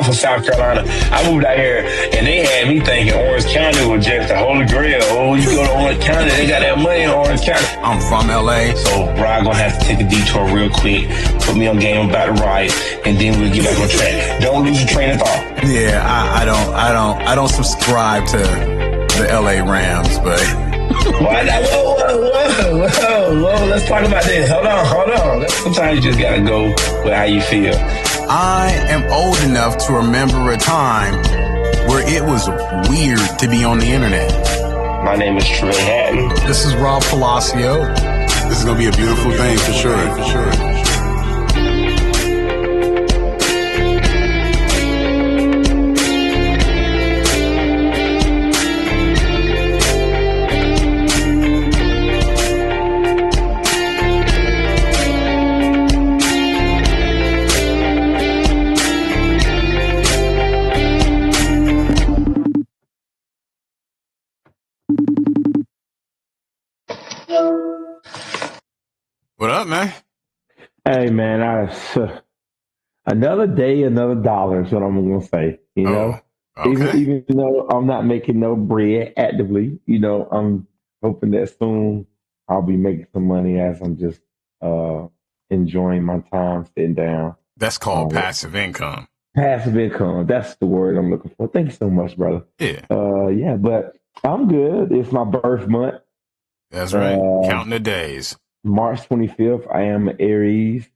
I'm from South Carolina. I moved out here, and they had me thinking Orange County was just the Holy Grail. Oh, you go to Orange County, they got that money in Orange County. I'm from LA, so Brian gonna have to take a detour real quick, put me on game about the right, and then we'll get back on track. Don't lose your train of thought. Yeah, I don't subscribe to the LA Rams, but whoa, let's talk about this. Hold on. Sometimes you just gotta go with how you feel. I am old enough to remember a time where it was weird to be on the internet. My name is Trey Hatton. This is Rob Palacio. This is gonna be a beautiful thing for sure. What up, man? Hey, man, another day, another dollar is what I'm going to say, you know? Okay. Even though I'm not making no bread actively, you know, I'm hoping that soon I'll be making some money as I'm just enjoying my time sitting down. That's called passive income. Passive income, that's the word I'm looking for. Thank you so much, brother. Yeah. But I'm good. It's my birth month. That's right. Counting the days. March 25th, I am Aries.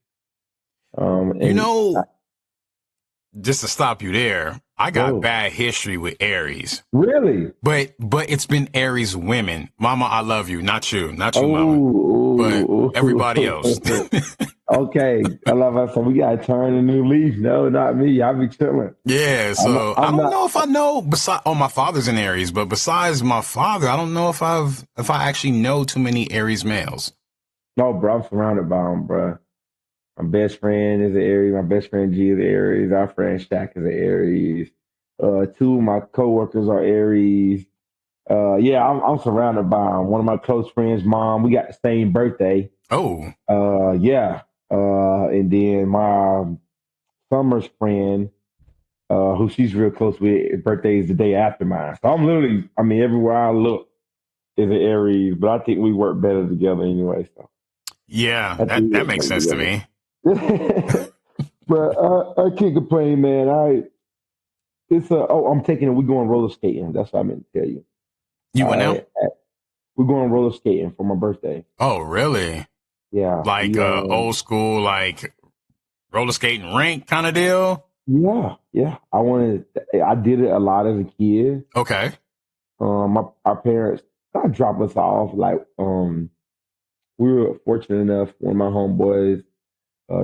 Just to stop you there, I got bad history with Aries. Really? But it's been Aries women. Mama, I love you. Not you, Mama. But everybody else. Okay. I love that. So we got to turn a new leaf. No, not me. I'll be chilling. Yeah. So I don't know if I know, my father's an Aries, but besides my father, I don't know if I actually know too many Aries males. No, bro, I'm surrounded by them, bro. My best friend is an Aries. My best friend G is an Aries. Our friend Shaq is an Aries. Two of my coworkers are Aries. I'm surrounded by them. One of my close friends' mom, we got the same birthday. Oh. And then my Summer's friend, who she's real close with, his birthday is the day after mine. So I'm literally, everywhere I look is an Aries, but I think we work better together anyway. So. Yeah, that makes sense to me. But I can't complain, man. I'm taking it. We're going roller skating. That's what I meant to tell you. You went out? We're going roller skating for my birthday. Oh, really? Yeah. Like old school, like roller skating rink kind of deal? Yeah. I did it a lot as a kid. Okay. Our parents dropped us off. We were fortunate enough. One of my homeboys,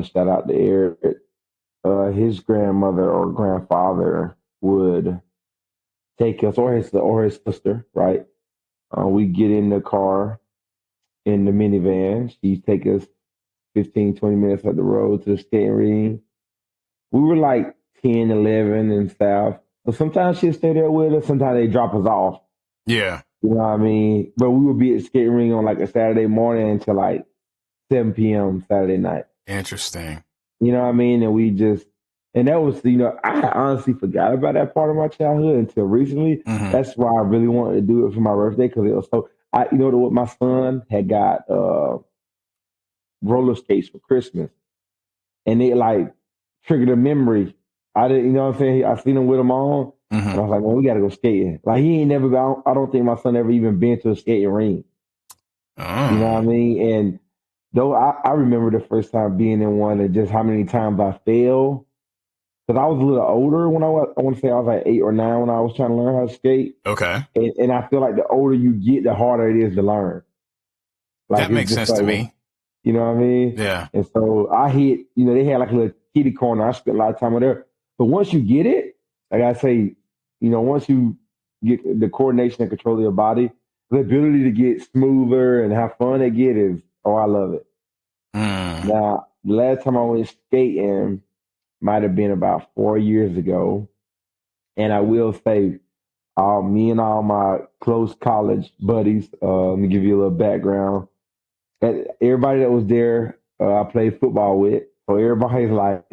shout out to Eric, his grandmother or grandfather would take us, or his sister, right? We get in the car, in the minivan. She'd take us 15, 20 minutes up the road to the skating ring. We were like 10, 11 and stuff. But sometimes she'd stay there with us. Sometimes they drop us off. Yeah. You know what I mean? But we would be at the skating ring on like a Saturday morning until like 7 p.m. Saturday night. Interesting. You know what I mean? And that was, I honestly forgot about that part of my childhood until recently. Mm-hmm. That's why I really wanted to do it for my birthday, because it was so, my son had got roller skates for Christmas, and it like triggered a memory. I didn't, you know what I'm saying? I seen him with them on, mm-hmm. and I was like, man, we got to go skating. Like, he ain't never been, I don't think my son ever even been to a skating ring. Oh. You know what I mean? And though I remember the first time being in one and just how many times I failed. Because I was a little older when I want to say I was like 8 or 9 when I was trying to learn how to skate. Okay. And I feel like the older you get, the harder it is to learn. Like, that makes sense to me. You know what I mean? Yeah. And so I hit, they had like a little kiddie corner. I spent a lot of time there. But once you get it, like I say, once you get the coordination and control of your body, the ability to get smoother and how fun it get is, I love it. Now, the last time I went skating might have been about 4 years ago. And I will say, me and all my close college buddies, let me give you a little background. Everybody that was there, I played football with. So everybody's like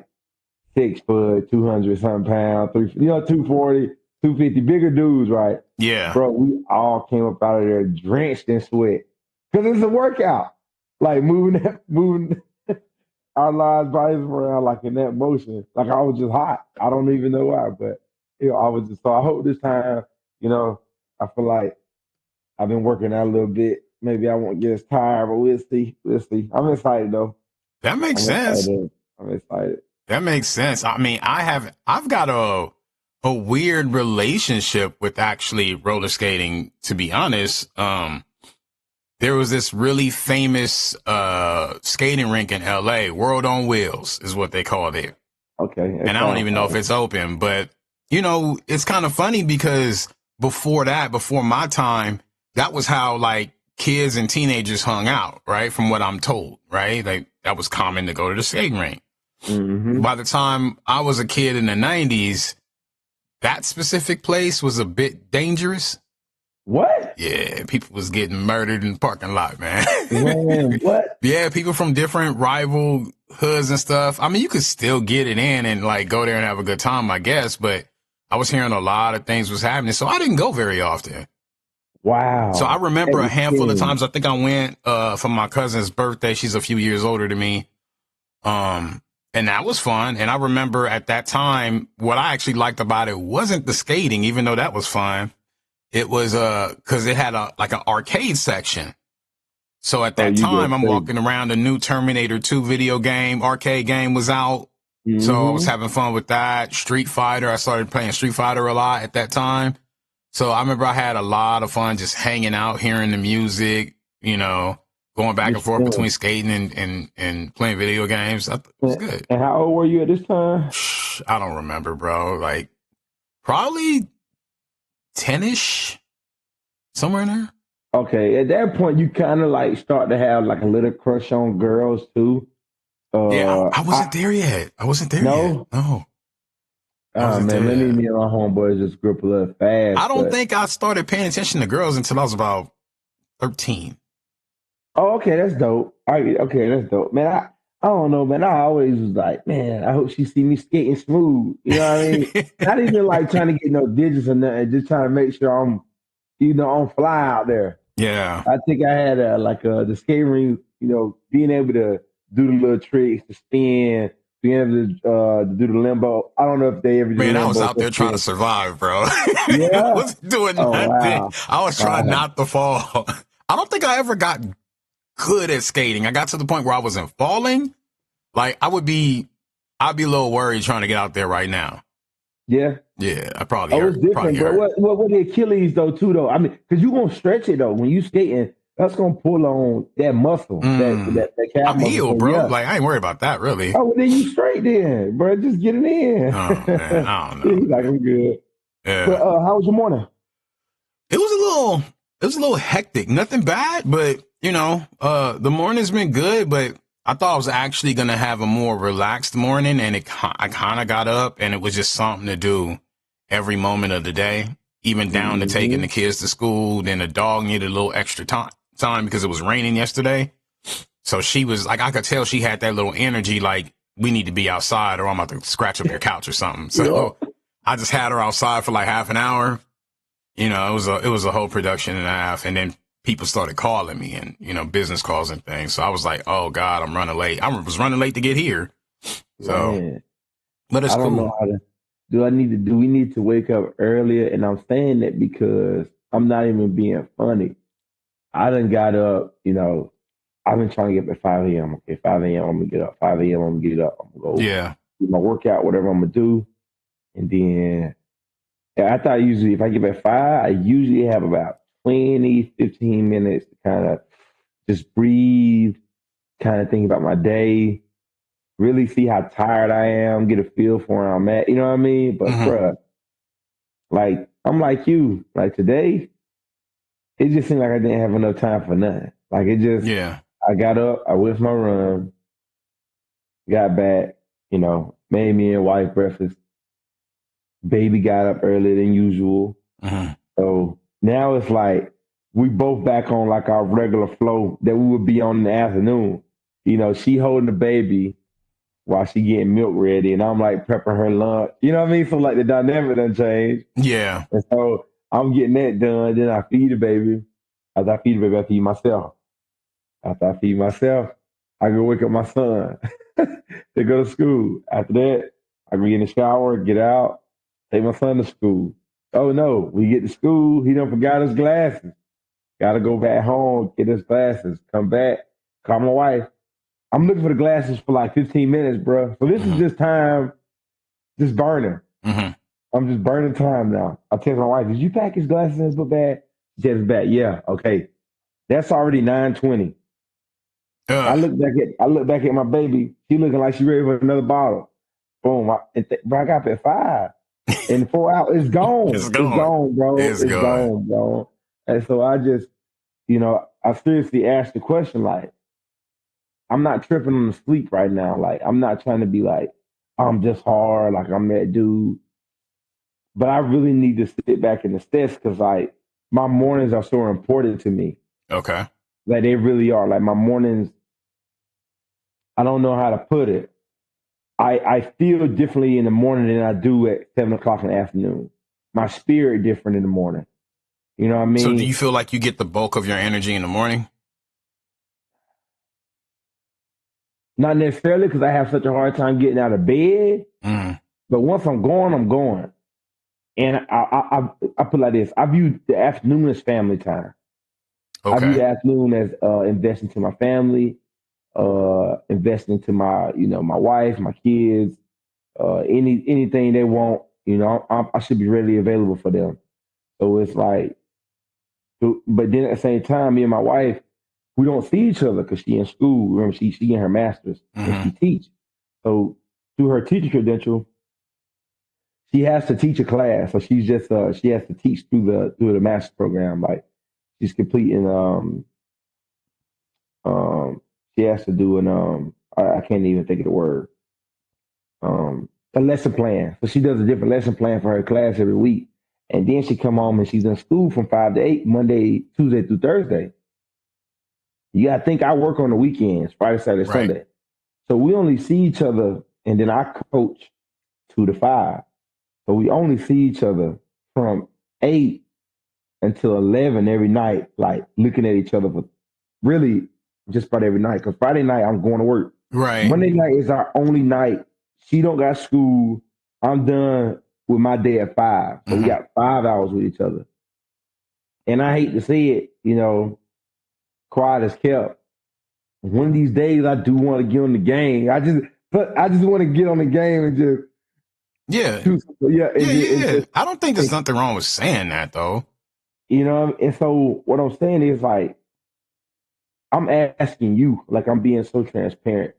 6 foot, 200 something pounds, 240, 250, bigger dudes, right? Yeah. Bro, we all came up out of there drenched in sweat because it's a workout. Like moving our lives bodies around like in that motion. Like I was just hot. I don't even know why, but I was just so I hope this time, I feel like I've been working out a little bit. Maybe I won't get as tired, but we'll see. We'll see. I'm excited though. That makes sense. I'm excited. That makes sense. I mean, I've got a weird relationship with actually roller skating, to be honest. There was this really famous skating rink in LA, World on Wheels is what they called it. Okay. And I don't even know if it's open, but it's kind of funny because before my time, that was how like kids and teenagers hung out, right? From what I'm told, right? Like that was common to go to the skating rink. Mm-hmm. By the time I was a kid in the 90s, that specific place was a bit dangerous. What? Yeah, people was getting murdered in the parking lot, man. Man, what? Yeah, people from different rival hoods and stuff. I mean, you could still get it in and like go there and have a good time, I guess, but I was hearing a lot of things was happening, so I didn't go very often. Wow. So I remember a handful of times. I think I went for my cousin's birthday. She's a few years older than me. And that was fun. And I remember at that time, what I actually liked about it wasn't the skating, even though that was fun. It was, cause it had like an arcade section. So at that time, I'm walking around, the new Terminator 2 video game, arcade game was out. Mm-hmm. So I was having fun with that. Street Fighter. I started playing Street Fighter a lot at that time. So I remember I had a lot of fun just hanging out, hearing the music, going back and forth between skating and playing video games. It was good. And how old were you at this time? I don't remember, bro. Like probably 10-ish, somewhere in there. Okay. At that point, you kind of like start to have like a little crush on girls too. Yeah, I wasn't there yet. I wasn't there yet. No. Oh man, me and my homeboys just grew up a little fast. I don't think I started paying attention to girls until I was about 13. Oh, okay, that's dope. Okay, that's dope. Man, I don't know, man. I always was like, man, I hope she see me skating smooth. You know what I mean? Not even like trying to get no digits or nothing, just trying to make sure I'm, on fly out there. Yeah. I think I had the skating ring, being able to do the little tricks, to spin, being able to do the limbo. I don't know if they ever did. Man, I was out there trying to survive, bro. Yeah. I wasn't doing nothing. Wow. I was trying not to fall. I don't think I ever got good at skating. I got to the point where I wasn't falling. Like I'd be a little worried trying to get out there right now. Yeah. Yeah, I probably hurt. It's different, but what the Achilles though too though? I mean, because you're gonna stretch it though when you skating. That's gonna pull on that muscle, that calf I'm muscle. healed, bro. Yeah. Like I ain't worried about that, really. Oh, well, then you straight then, bro. Just get it in. Oh man, I don't know. He's like, I'm good. Yeah. But how was your morning? It was a little hectic. Nothing bad, but the morning's been good. But I thought I was actually gonna have a more relaxed morning, and I kind of got up, and it was just something to do every moment of the day, even down to taking the kids to school. Then the dog needed a little extra time because it was raining yesterday. So she was like, I could tell she had that little energy, like we need to be outside or I'm about to scratch up your couch or something. So I just had her outside for like half an hour. It was a whole production and a half. And then people started calling me and, business calls and things. So I was like, oh God, I'm running late. I was running late to get here. So, but it's cool. I don't know how to. Do we need to wake up earlier? And I'm saying that because I'm not even being funny. I done got up, I've been trying to get up at 5 a.m. Okay, 5 a.m. I'm gonna get up. 5 a.m. I'm gonna get up. I'm gonna go do my workout, whatever I'm gonna do. And then after if I get up at 5, I usually have about 20, 15 minutes to kind of just breathe, kind of think about my day, really see how tired I am, get a feel for where I'm at. You know what I mean? But bruh, like I'm like you. Like today, it just seemed like I didn't have enough time for nothing. Like it just I got up, I went for my run, got back, made me and wife breakfast. Baby got up earlier than usual. So now it's like we both back on like our regular flow that we would be on in the afternoon. She holding the baby. while she getting milk ready, and I'm like prepping her lunch. You know what I mean? So like the dynamic done changed. Yeah. And so I'm getting that done. Then I feed the baby. After I feed the baby, I feed myself. After I feed myself, I go wake up my son to go to school. After that, I go get in the shower, get out, take my son to school. Oh no, we get to school, he done forgot his glasses. Gotta go back home, get his glasses, come back, call my wife. I'm looking for the glasses for like 15 minutes, bro. So this is just time, just burning. Mm-hmm. I'm just burning time now. I text my wife, did you pack his glasses in his book bag? She said it's back. Yeah, okay. That's already 9:20. I look back at my baby. She looking like she ready for another bottle. Boom. Bro, I got up at 5. In 4 hours, it's gone. It's It's gone. gone, bro. It's It's gone. gone, bro. And so I just, I seriously asked the question, like, I'm not tripping on the sleep right now. Like, I'm not trying to be like, I'm just hard, like I'm that dude. But I really need to sit back and assess because, like, my mornings are so important to me. Okay. Like, they really are. Like, my mornings, I don't know how to put it. I feel differently in the morning than I do at 7 o'clock in the afternoon. My spirit different in the morning. You know what I mean? So do you feel like you get the bulk of your energy in the morning? Not necessarily because I have such a hard time getting out of bed. Mm. But once I'm going, I'm going. And I put it like this: I view the afternoon as family time. I view the Okay. afternoon as investing to my family, investing into my wife, my kids, anything they want. I should be readily available for them. So it's like, but then at the same time, me and my wife, we don't see each other because she in school. Remember, she in her master's and she teach. So through her teacher credential, she has to teach a class. So she's just she has to teach through the master's program. Like she's completing she has to do I can't even think of the word a lesson plan. So she does a different lesson plan for her class every week, and then she come home and she's in school from 5 to 8 Monday, Tuesday through Thursday. You gotta think I work on the weekends, Friday, Saturday, Right. Sunday. So we only see each other, and then I coach 2 to 5. So we only see each other from 8 until 11 every night, like looking at each other for really just about every night. Because Friday night I'm going to work. Right. Monday night is our only night. She don't got school. I'm done with my day at 5. So we got 5 hours with each other. And I hate to say it, quiet as kept. One of these days I do want to get on the game. I just want to get on the game and just Yeah. I don't think there's nothing wrong with saying that though. And so what I'm saying is like I'm asking you, like I'm being so transparent.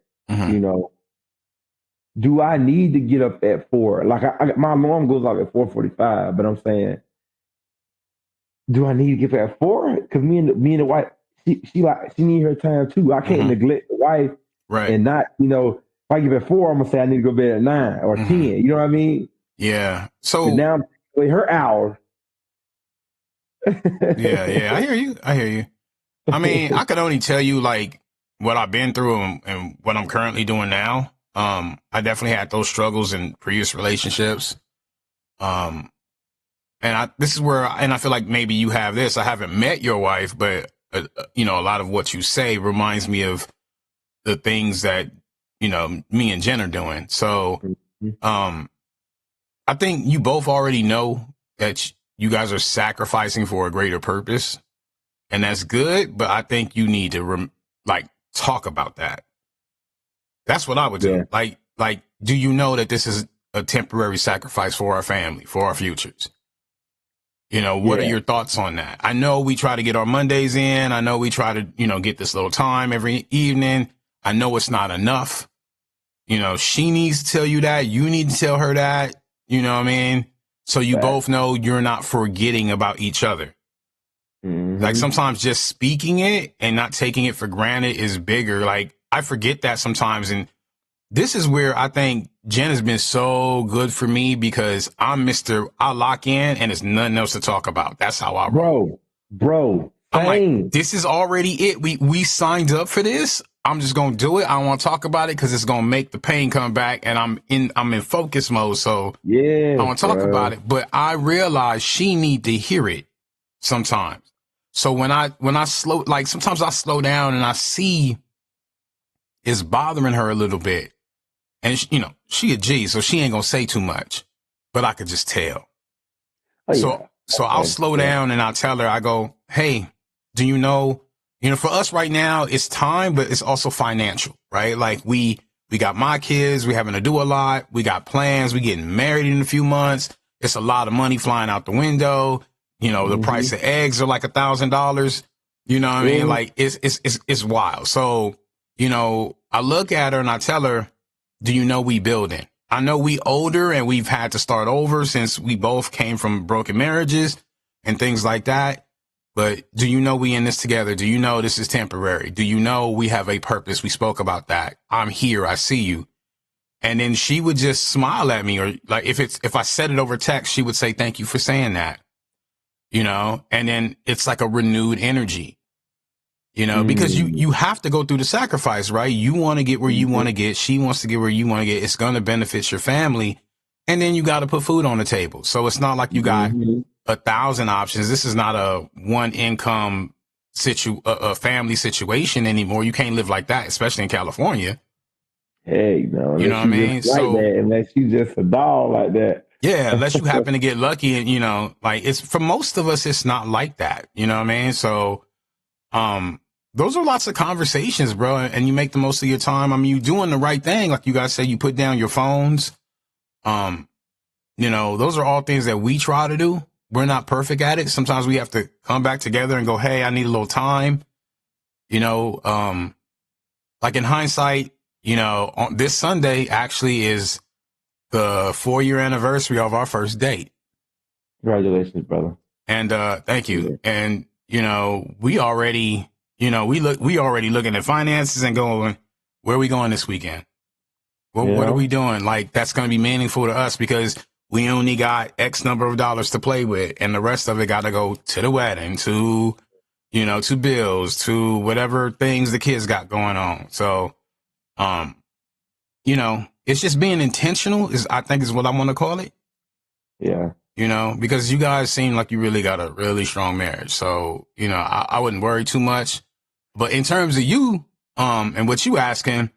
Do I need to get up at 4? Like my alarm goes off at 4:45, but I'm saying, do I need to get up at 4? Because me and the wife, she need her time too. I can't neglect the wife, Right. And not, if I get up at 4, I'm gonna say I need to go to bed at 9 or 10. You know what I mean? Yeah. So but now with her hour. yeah. I hear you. I mean, I could only tell you like what I've been through and what I'm currently doing now. I definitely had those struggles in previous relationships. This is where, and I feel like maybe you have this. I haven't met your wife, but a lot of what you say reminds me of the things that, me and Jen are doing. So, I think you both already know that you guys are sacrificing for a greater purpose, and that's good. But I think you need to talk about that. That's what I would do. Yeah. Like, do you know that this is a temporary sacrifice for our family, for our futures? What are your thoughts on that? I know we try to get our Mondays in. I know we try to, get this little time every evening. I know it's not enough. She needs to tell you that. You need to tell her that. You know what I mean? So you both know you're not forgetting about each other. Like sometimes just speaking it and not taking it for granted is bigger. Like I forget that sometimes. And this is where I think Jen has been so good for me because I lock in and there's nothing else to talk about. That's how I roll. Bro. I'm like, this is already it. We signed up for this. I'm just gonna do it. I don't want to talk about it because it's gonna make the pain come back, and I'm in focus mode. So I Yes, want to talk about bro. it, but I realize she need to hear it sometimes. So when I slow, like sometimes I slow down and I see it's bothering her a little bit, and she a G, so she ain't gonna say too much, but I could just tell. Oh So yeah. I'll Okay. slow Yeah. down and I'll tell her, I go, hey, do for us right now, it's time, but it's also financial, right? Like we got my kids, we having to do a lot. We got plans. We getting married in a few months. It's a lot of money flying out the window. The price Mm-hmm. of eggs are like $1,000. You know what I mean? Mm-hmm. Like it's wild. So, I look at her and I tell her, do you know we building? I know we older and we've had to start over since we both came from broken marriages and things like that. But do you know we in this together? Do you know this is temporary? Do you know we have a purpose? We spoke about that. I'm here. I see you. And then she would just smile at me, or like if I said it over text, she would say, thank you for saying that, and then it's like a renewed energy, because Mm-hmm. you have to go through the sacrifice, right? You want to get where you want to get. She wants to get where you want to get. It's going to benefit your family. And then you got to put food on the table. So it's not like you got Mm-hmm. 1,000 options. This is not a one income a family situation anymore. You can't live like that, especially in California. Hey, no, You know unless what I you just mean? like So that, unless you just a dog like that. yeah, unless you happen to get lucky and, like it's for most of us, it's not like that. You know what I mean? So, those are lots of conversations, bro. And you make the most of your time. I mean, you're doing the right thing. Like you guys say, you put down your phones. Um, those are all things that we try to do. We're not perfect at it. Sometimes we have to come back together and go, hey, I need a little time. Like in hindsight, on this Sunday actually is the 4-year anniversary of our first date. Congratulations, brother. And thank you. Yeah. And we already, we already looking at finances and going, where are we going this weekend? Well, You what are we know? doing? Like that's going to be meaningful to us because we only got X number of dollars to play with, and the rest of it got to go to the wedding, to bills, to whatever things the kids got going on. So, um, it's just being intentional I think is what I want to call it. Yeah. Because you guys seem like you really got a really strong marriage. So, I wouldn't worry too much. But in terms of you, and what you asking,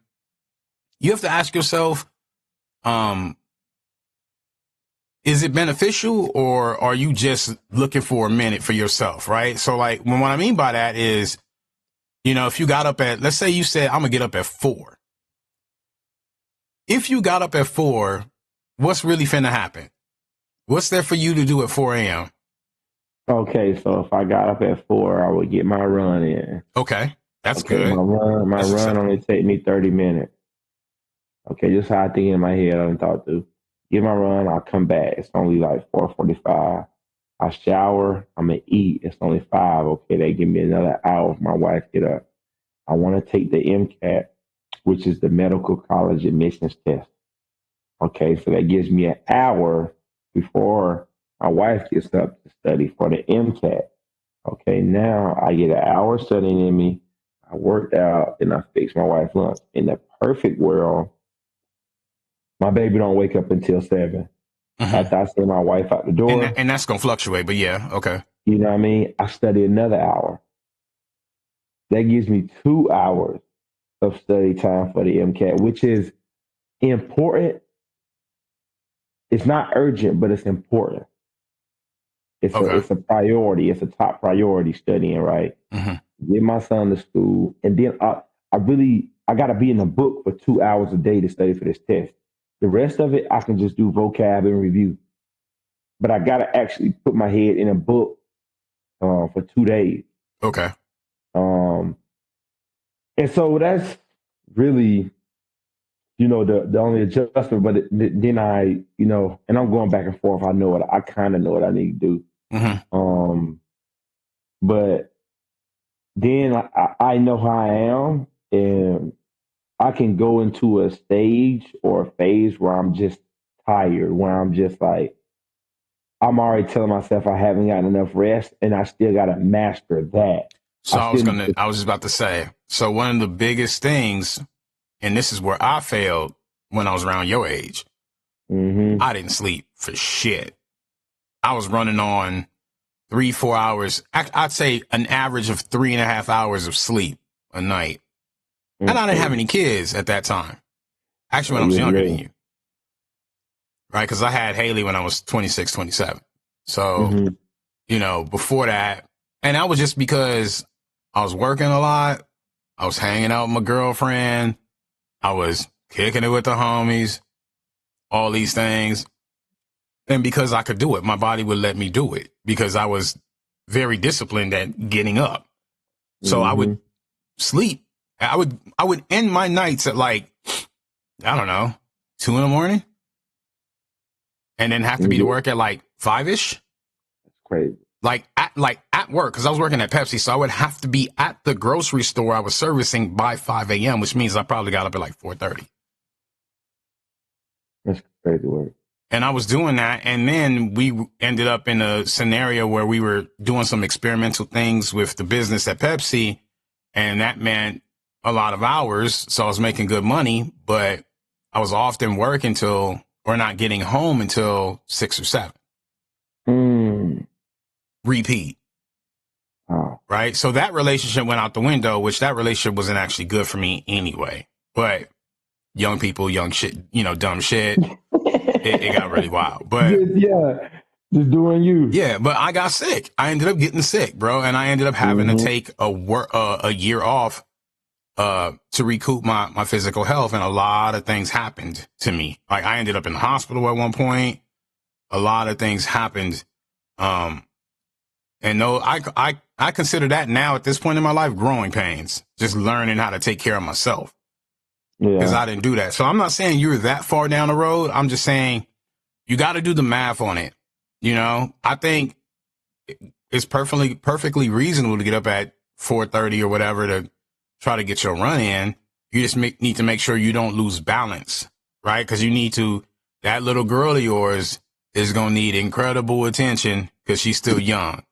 you have to ask yourself, is it beneficial or are you just looking for a minute for yourself? Right. So like what I mean by that is, if you got up let's say you said, I'm gonna get up at 4. If you got up at 4, what's really finna happen? What's there for you to do at 4 a.m.? Okay, so if I got up at 4, I would get my run in. Okay. That's Okay, my good. run, my That's run acceptable. only take me 30 minutes. Okay, just how I think in my head, I done thought through. Get my run, I'll come back. It's only like 4:45. I shower, I'm gonna eat. It's only 5. Okay, they give me another hour if my wife get up. I want to take the MCAT, which is the medical college admissions test. Okay, so that gives me an hour before my wife gets up to study for the MCAT. Okay, now I get an hour studying in me. I worked out and I fixed my wife's lunch. In the perfect world, my baby don't wake up until 7. Mm-hmm. After I send my wife out the door, And that's gonna fluctuate, but yeah, okay. you know what I mean? I study another hour. That gives me 2 hours of study time for the MCAT, which is important. It's not urgent, but it's important. Okay. It's a priority. It's a top priority studying, right? Mm-hmm. Get my son to school, and then I got to be in the book for 2 hours a day to study for this test. The rest of it I can just do vocab and review, but I got to actually put my head in a book for 2 days. Okay. Um, and so that's really the only adjustment. But then and I'm going back and forth. I kind of know what I need to do. Mm-hmm. But then I know how I am, and I can go into a stage or a phase where I'm just tired, where I'm just like, I'm already telling myself I haven't gotten enough rest, and I still got to master that. So I I was just about to say, So one of the biggest things, and this is where I failed when I was around your age, I didn't sleep for shit. I was running on 3-4 hours. I'd say an average of 3.5 hours of sleep a night. And I didn't have any kids at that time. Actually, when I was younger than you. Right? Because I had Haley when I was 26, 27. So, you know, before that, and that was just because I was working a lot. I was hanging out with my girlfriend. I was kicking it with the homies, all these things. And because I could do it, my body would let me do it because I was very disciplined at getting up. So I would sleep. I would end my nights at like, I don't know, 2 a.m. and then have to be to work at like 5-ish. That's crazy. Like at work, because I was working at Pepsi, so I would have to be at the grocery store I was servicing by 5 a.m., which means I probably got up at like 4:30. That's crazy work. And I was doing that, and then we ended up in a scenario where we were doing some experimental things with the business at Pepsi, and that meant a lot of hours, so I was making good money, but I was often working or not getting home until 6 or 7. Repeat. Oh. Right? So that relationship went out the window, which that relationship wasn't actually good for me anyway. But young people, young shit, you know, dumb shit, it got really wild. But yeah, just doing you. Yeah, but I got sick. I ended up getting sick, bro. And I ended up having to take a year off to recoup my physical health. And a lot of things happened to me. Like I ended up in the hospital at one point. A lot of things happened. And no, I consider that now at this point in my life, growing pains, just learning how to take care of myself. Because I didn't do that. So I'm not saying you're that far down the road. I'm just saying you got to do the math on it. You know, I think it's perfectly reasonable to get up at 4:30 or whatever to try to get your run in. You just need to make sure you don't lose balance, right? Because that little girl of yours is going to need incredible attention because she's still young.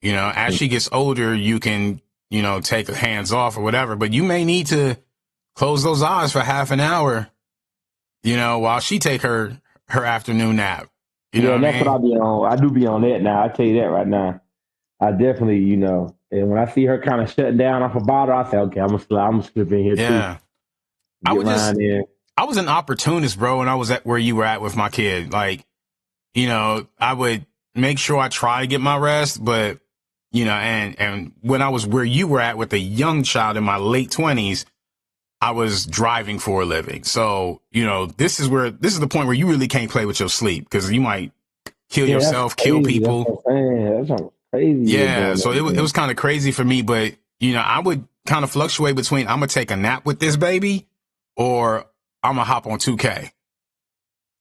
You know, as she gets older, you can, you know, take hands off or whatever, but you may need to close those eyes for half an hour, you know, while she take her afternoon nap. You know that's what I be on. I do be on that now. I tell you that right now. I definitely, you know, and when I see her kind of shutting down off a bottle, I say, okay, I'm gonna slip in here too. I was an opportunist, bro, and I was at where you were at with my kid. Like, you know, I would make sure I try to get my rest, but you know, and when I was where you were at with a young child in my late 20s, I was driving for a living. So, you know, this is the point where you really can't play with your sleep because you might kill yourself, kill people. That's crazy. Yeah. So it was kind of crazy for me, but you know, I would kind of fluctuate between I'm going to take a nap with this baby or I'm going to hop on 2K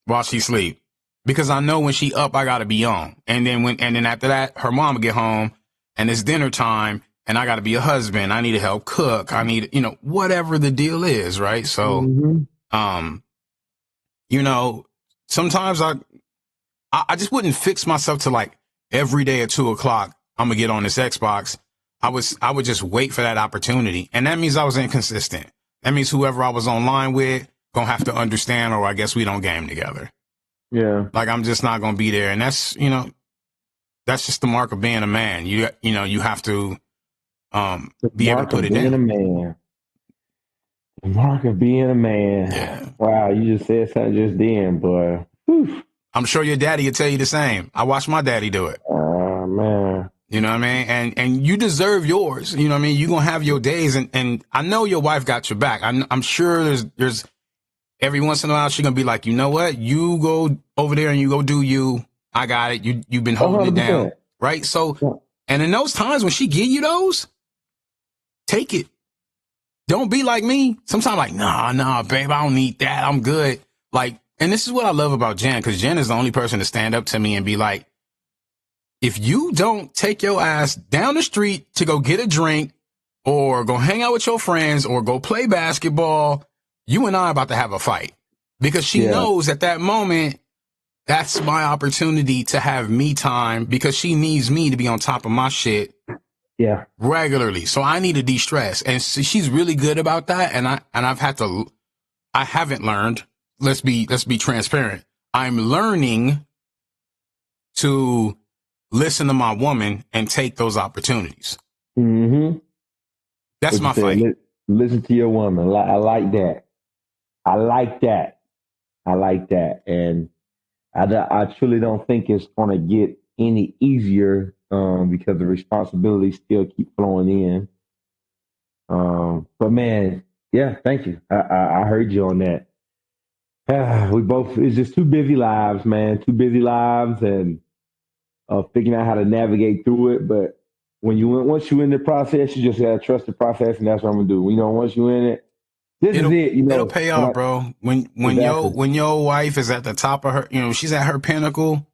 while she sleep because I know when she up, I got to be on. And then after that, her mom would get home and it's dinner time. And I got to be a husband. I need to help cook. I need, you know, whatever the deal is, right? So, you know, sometimes I just wouldn't fix myself to like every day at 2:00, I'm gonna get on this Xbox. I would just wait for that opportunity, and that means I was inconsistent. That means whoever I was online with gonna have to understand, or I guess we don't game together. Yeah, like I'm just not gonna be there, and that's that's just the mark of being a man. You have to. Be able to put it in. The mark of being a man. Yeah. Wow, you just said something just then, boy. Whew. I'm sure your daddy will tell you the same. I watched my daddy do it. Oh, man. You know what I mean? And you deserve yours. You know what I mean? You're going to have your days. And I know your wife got your back. I'm sure there's every once in a while, she's going to be like, you know what? You go over there and you go do you. I got it. You've been holding 100%. It down. Right? So, and in those times when she give you those, take it. Don't be like me. Sometimes like, nah, babe, I don't need that. I'm good. Like, and this is what I love about Jen, because Jen is the only person to stand up to me and be like, if you don't take your ass down the street to go get a drink or go hang out with your friends or go play basketball, you and I are about to have a fight. Because she knows at that moment, that's my opportunity to have me time because she needs me to be on top of my shit. Yeah. regularly. So I need to de-stress. And so she's really good about that. And I haven't learned. Let's be transparent. I'm learning to listen to my woman and take those opportunities. Mm-hmm. That's What my you said, fight. listen to your woman. I like that. I like that. I like that. And I truly don't think it's going to get any easier because the responsibilities still keep flowing in. But man, yeah, thank you. I heard you on that. We both, it's just two busy lives, man. Two busy lives and figuring out how to navigate through it. But once you're in the process, you just got to trust the process. And that's what I'm going to do. Once you're in it, this is it, It'll pay off, bro. When exactly. your wife is at the top of her, she's at her pinnacle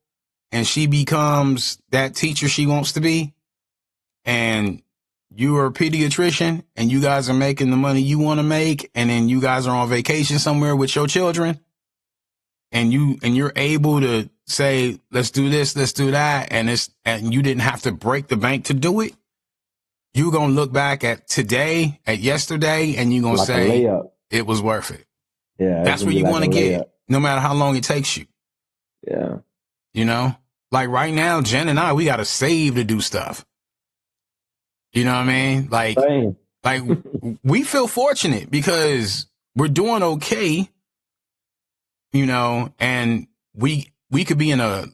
and she becomes that teacher she wants to be, and you are a pediatrician and you guys are making the money you want to make, and then you guys are on vacation somewhere with your children, and you're able to say, let's do this, let's do that, and you didn't have to break the bank to do it. You're going to look back at today, at yesterday, and you're going to say it was worth it. Yeah. That's where you want to get, no matter how long it takes you. Yeah. Like right now, Jen and I, we got to save to do stuff. You know what I mean? Like we feel fortunate because we're doing okay, and we could be in a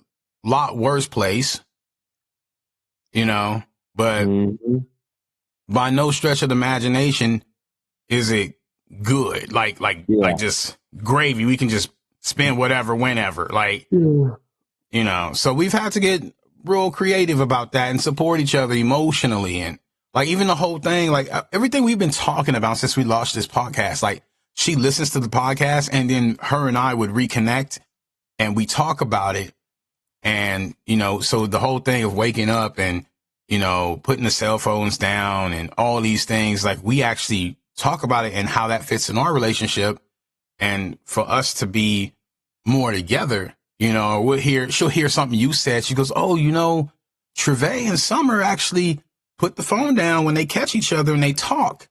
lot worse place, but by no stretch of the imagination is it good. Like just gravy. We can just spend whatever, whenever, so we've had to get real creative about that and support each other emotionally. And like, even the whole thing, like everything we've been talking about since we launched this podcast, like she listens to the podcast and then her and I would reconnect and we talk about it. And, so the whole thing of waking up and, putting the cell phones down and all these things, like we actually talk about it and how that fits in our relationship. And for us to be more together, she'll hear something you said. She goes, oh, Trevay and Summer actually put the phone down when they catch each other and they talk.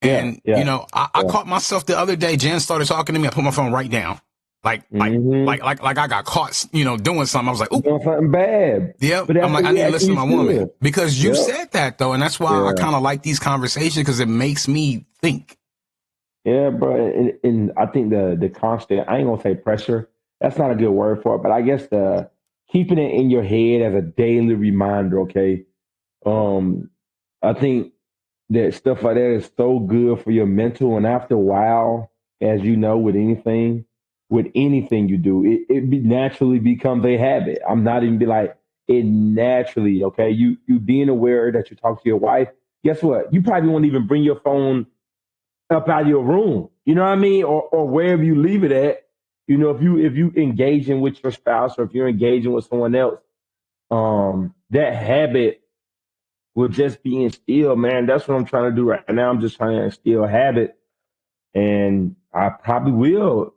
And, I caught myself the other day. Jen started talking to me. I put my phone right down. Like I got caught, doing something. I was like, ooh. Doing something bad. Yep. I'm like, I need to listen to my woman. Because you said that, though. And that's why I kind of like these conversations, because it makes me think. Yeah, bro. And I think the constant, I ain't going to say pressure. That's not a good word for it. But I guess the keeping it in your head as a daily reminder, okay? I think that stuff like that is so good for your mental. And after a while, as you know, with anything you do, it naturally becomes a habit. I'm not even be like, it naturally, okay? You being aware that you talk to your wife, guess what? You probably won't even bring your phone up out of your room. You know what I mean? Or wherever you leave it at. If you engaging with your spouse or if you're engaging with someone else, that habit will just be instilled, man. That's what I'm trying to do right now. I'm just trying to instill a habit. And I probably will,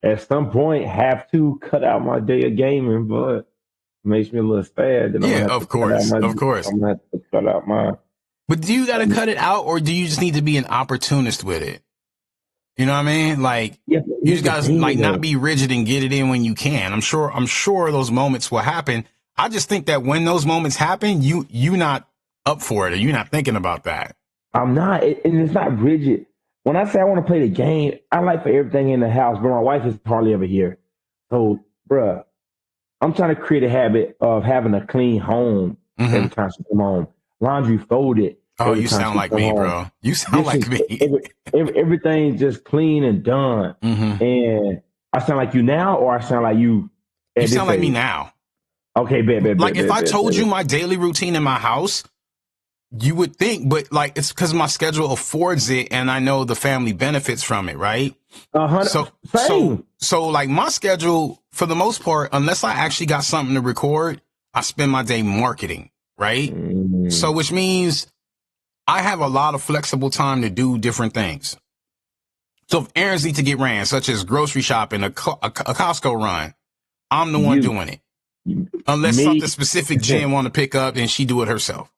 at some point have to cut out my day of gaming, but it makes me a little sad. Of course. I'm going to have to cut out my... But do you got to cut it out, or do you just need to be an opportunist with it? You know what I mean? Like, you just got to not be rigid and get it in when you can. I'm sure those moments will happen. I just think that when those moments happen, you not up for it, or you're not thinking about that. I'm not, and it's not rigid. When I say I want to play the game, I like for everything in the house, but my wife is hardly ever here. So, bruh, I'm trying to create a habit of having a clean home every time she come home. Laundry folded. Oh, you sound like me, bro. You sound like me. Everything's just clean and done. And I sound like you now, or I sound like you? You sound like me now. Okay, bet. If I told you my daily routine in my house, you would think, but like, it's because my schedule affords it, and I know the family benefits from it, right? So like my schedule, for the most part, unless I actually got something to record, I spend my day marketing, right? So which means I have a lot of flexible time to do different things. So if errands need to get ran, such as grocery shopping, a Costco run, I'm the one doing it. Unless Me, something specific Jen want to pick up and she do it herself.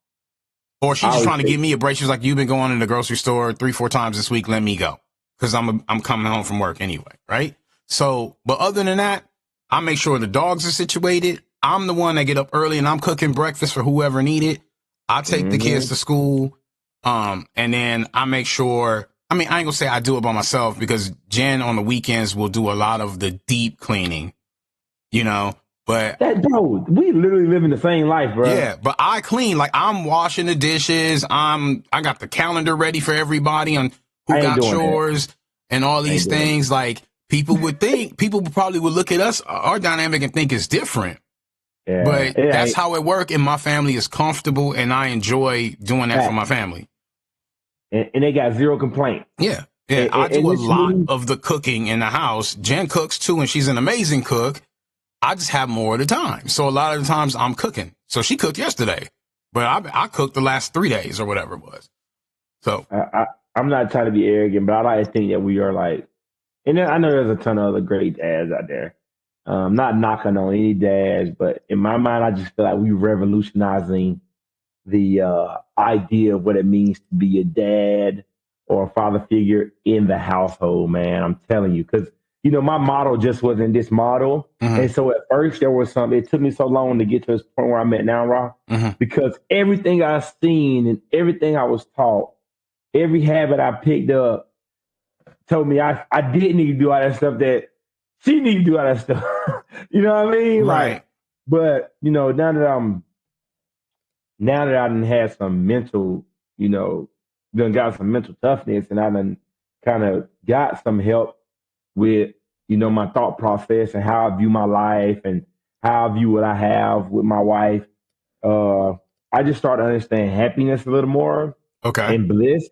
Or she I just always trying to say, give me a break. She's like, you've been going to the grocery store 3-4 times this week. Let me go. Cause I'm coming home from work anyway. Right. So, but other than that, I make sure the dogs are situated. I'm the one that get up early and I'm cooking breakfast for whoever need it. I take the kids to school. And then I make sure, I mean, I ain't gonna say I do it by myself because Jen on the weekends will do a lot of the deep cleaning, you know, but that bro, we literally living the same life, bro. yeah, but I clean, like I'm washing the dishes. I got the calendar ready for everybody on who I ain't got doing that. chores and all I ain't these doing things. Like people probably would look at us, our dynamic, and think it's different. that. Yeah, But it that's ain't. how it work. And my family is comfortable and I enjoy doing that for Fact. my family. And they got zero complaint. Yeah. Yeah. I And do a it's lot me. of the cooking in the house. Jen cooks too, and she's an amazing cook. I just have more of the time. So a lot of the times I'm cooking. So she cooked yesterday, but I cooked the last 3 days or whatever it was. So I'm not trying to be arrogant, but I like to think that we are like, and then I know there's a ton of other great dads out there. Not knocking on any dads, but in my mind, I just feel like we revolutionizing the idea of what it means to be a dad or a father figure in the household, man. I'm telling you, because my model just wasn't this model. And so at first there was it took me so long to get to this point where I'm at now, Rob, because everything I've seen and everything I was taught, every habit I picked up told me I didn't need to do all that stuff that she needed to do all that stuff. You know what I mean? right. Like, but now that I done had some mental, done got some mental toughness and I done kind of got some help with, my thought process and how I view my life and how I view what I have with my wife. I just started to understand happiness a little more Okay. and bliss.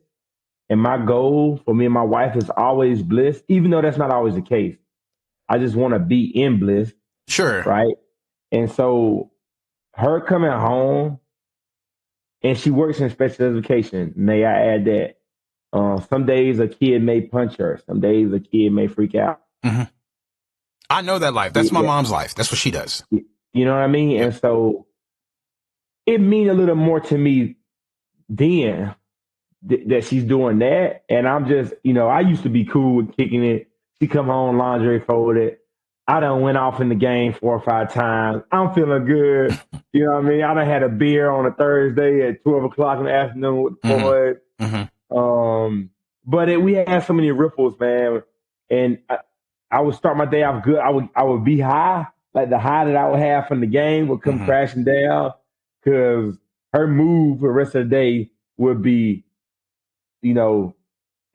And my goal for me and my wife is always bliss, even though that's not always the case. I just want to be in bliss, Sure. right? And so her coming home, and she works in special education. May I add that? Some days a kid may punch her. Some days a kid may freak out. I know that life. That's my mom's life. That's what she does. You know what I mean? Yep. And so it means a little more to me then that she's doing that. And I'm just, I used to be cool with kicking it. She come home, laundry folded. I done went off in the game 4 or 5 times. I'm feeling good. You know what I mean? I done had a beer on a Thursday at 12 o'clock in the afternoon with the boys. But we had so many ripples, man. And I would start my day off good. I would be high, like the high that I would have from the game would come crashing down because her move for the rest of the day would be, it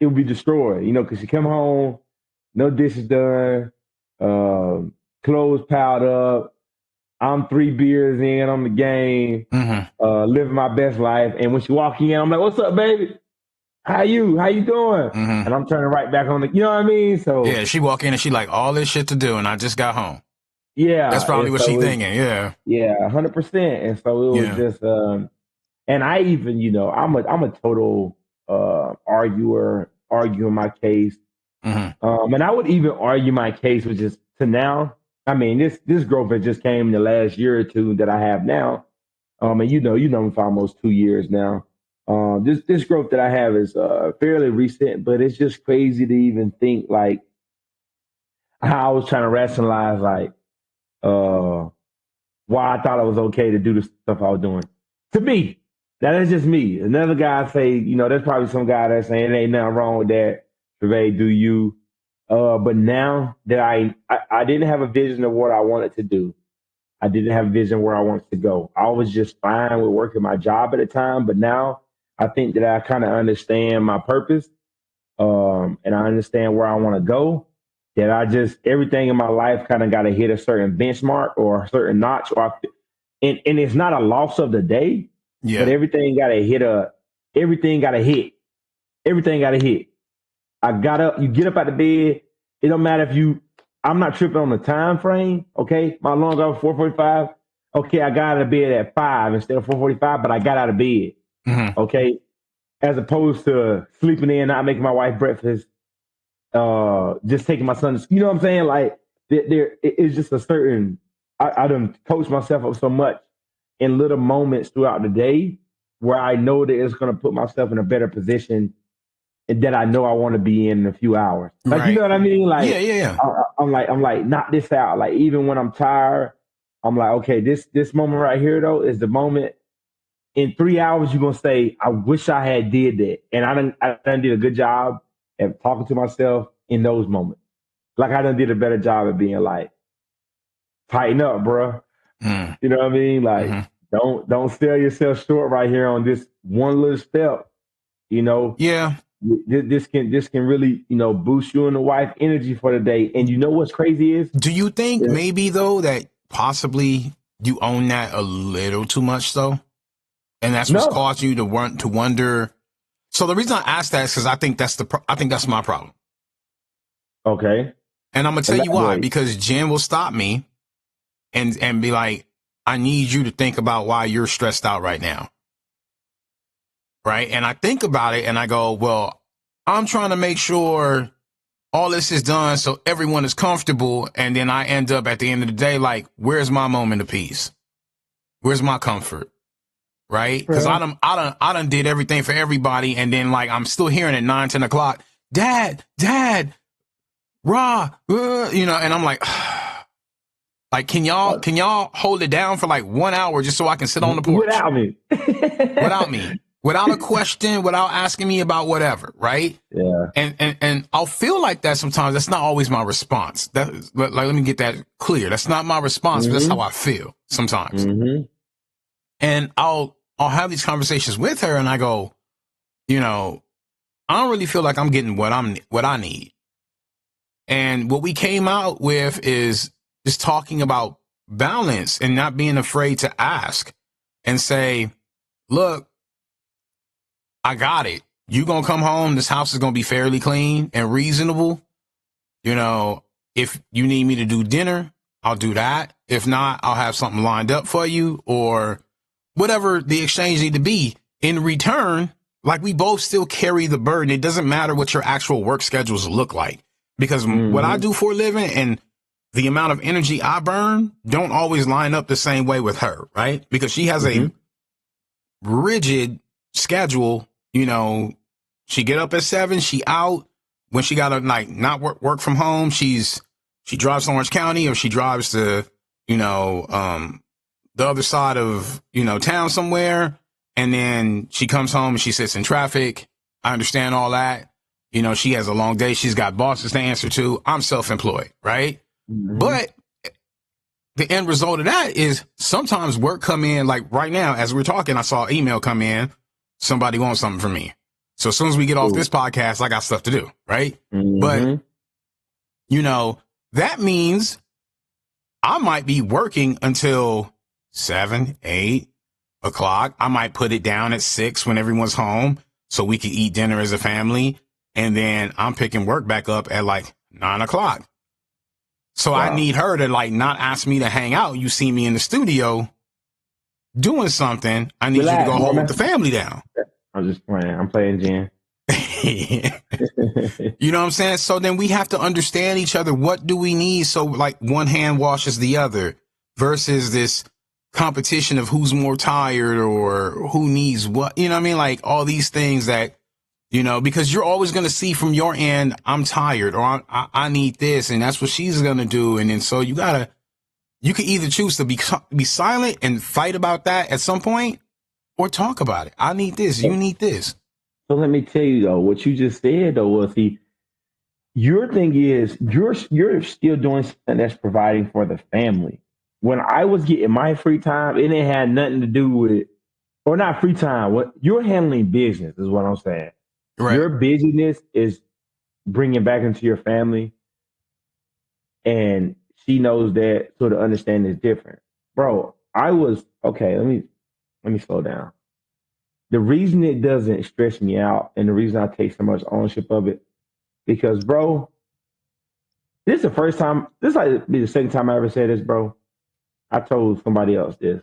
would be destroyed. Because she come home, no dishes done, clothes piled up. I'm 3 beers in on the game, living my best life. And when she walk in, I'm like, "What's up, baby? How you doing?" And I'm turning right back on you know what I mean? So yeah, she walk in and she like all this shit to do, and I just got home. yeah, That's probably and what so she thinking. Yeah, 100%. And so it was just, and I even, I'm a total arguing my case. And I would even argue my case, which is to now. I mean, this growth has just came in the last year or two that I have now. And you know me for almost 2 years now. This growth that I have is fairly recent, but it's just crazy to even think like how I was trying to rationalize like why I thought it was okay to do the stuff I was doing. To me, that is just me. Another guy say, there's probably some guy that's saying ain't nothing wrong with that. Gervais, do you? But now that I didn't have a vision of what I wanted to do. I didn't have a vision where I wanted to go. I was just fine with working my job at the time, but now I think that I kind of understand my purpose, and I understand where I want to go. That everything in my life kind of got to hit a certain benchmark or a certain notch, and it's not a loss of the day, but everything got to hit everything got to hit, everything got to hit. I got up, you get up out of bed. It don't matter I'm not tripping on the time frame. Okay. My alarm got 4:45. Okay. I got out of bed at 5 instead of 4:45, but I got out of bed. Okay. As opposed to sleeping in, not making my wife breakfast, just taking my son to school. You know what I'm saying? Like it's just a certain I done coached myself up so much in little moments throughout the day where I know that it's going to put myself in a better position and that I know I want to be in a few hours. Like, you know Right. what I mean? Yeah, Like, yeah, yeah. I'm like, knock this out. Like, even when I'm tired, I'm like, okay, this moment right here though is the moment. In 3 hours, you're gonna say, I wish I had did that. And I done did a good job at talking to myself in those moments. Like I done did a better job at being like, tighten up, bro. Mm. You know what I mean? Like, Hmm. don't sell yourself short right here on this one little step. You know, Yeah. this can really, boost you and the wife energy for the day. And you know what's crazy is, Do you think yeah, maybe though that possibly you own that a little too much though, and that's what's no, causing you to wonder? So the reason I ask that is because I think I think that's my problem, okay, and I'm gonna tell you why. elaborate. Because Jen will stop me and be like, "I need you to think about why you're stressed out right now." Right. And I think about it and I go, well, I'm trying to make sure all this is done so everyone is comfortable. And then I end up at the end of the day, like, where's my moment of peace? Where's my comfort? Right. Cause Yeah. I done did everything for everybody. And then like, I'm still hearing at 9, 10 o'clock, dad, rah, and I'm like, like, can y'all hold it down for like 1 hour just so I can sit on the porch Without me. without me, without a question, without asking me about whatever. Right. Yeah. And I'll feel like that sometimes. That's not always my response. Let me get that clear. That's not my response, but that's how Mm-hmm. I feel sometimes. Mm-hmm. And I'll have these conversations with her and I go, I don't really feel like I'm getting what I need. And what we came out with is just talking about balance and not being afraid to ask and say, look, I got it. You gonna come home. This house is gonna be fairly clean and reasonable. If you need me to do dinner, I'll do that. If not, I'll have something lined up for you or whatever the exchange need to be. In return, like we both still carry the burden. It doesn't matter what your actual work schedules look like because what I Mm-hmm. do for a living and the amount of energy I burn don't always line up the same way with her, right? Because she has a Mm-hmm. rigid schedule. She get up at 7, she out. When she got to like not work from home, she drives to Orange County or she drives to, the other side of, town somewhere. And then she comes home and she sits in traffic. I understand all that. She has a long day. She's got bosses to answer to. I'm self-employed, right? Mm-hmm. But the end result of that is sometimes work come in like right now, as we're talking, I saw an email come in. Somebody wants something from me. So as soon as we get off Cool. this podcast, I got stuff to do. Right. But, Mm-hmm. that means I might be working until 7, 8 o'clock. I might put it down at 6 when everyone's home so we can eat dinner as a family. And then I'm picking work back up at like 9 o'clock. So I Wow. need her to like not ask me to hang out. You see me in the studio doing something. I need you to Relax, go hold the woman. family down. I'm just playing. I'm playing Jen. You know what I'm saying? So then we have to understand each other. What do we need? So like one hand washes the other versus this competition of who's more tired or who needs what, you know what I mean? Like all these things that, because you're always going to see from your end, I'm tired or I need this and that's what she's going to do. And then so you can either choose to be silent and fight about that at some point or talk about it. I need this. You need this. So let me tell you though, what you just said though was your thing is you're still doing something that's providing for the family. When I was getting my free time, it didn't have nothing to do with, or not free time. What you're handling business is what I'm saying. Right. Your busyness is bringing back into your family, and she knows that, so the understanding is different, bro. I was okay. Let me slow down. The reason it doesn't stress me out, and the reason I take so much ownership of it, because bro, this is the first time. This like be the second time I ever said this, bro. I told somebody else this,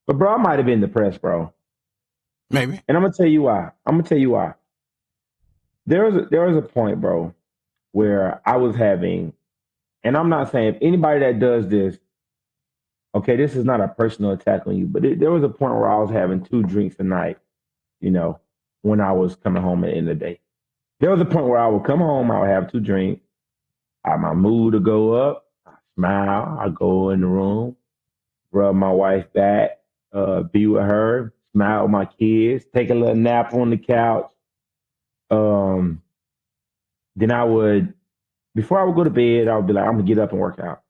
but bro, I might have been depressed, bro. Maybe. And I'm gonna tell you why. I'm gonna tell you why. There was a point, bro, where I was having, and I'm not saying if anybody that does this, okay, this is not a personal attack on you, but there was a point where I was having 2 drinks a night, you know, when I was coming home at the end of the day. There was a point where I would come home, I would have 2 drinks, my mood would go up, I smile, I go in the room, rub my wife back, be with her, smile with my kids, take a little nap on the couch. Um, then before I would go to bed, I would be like, I'm gonna get up and work out.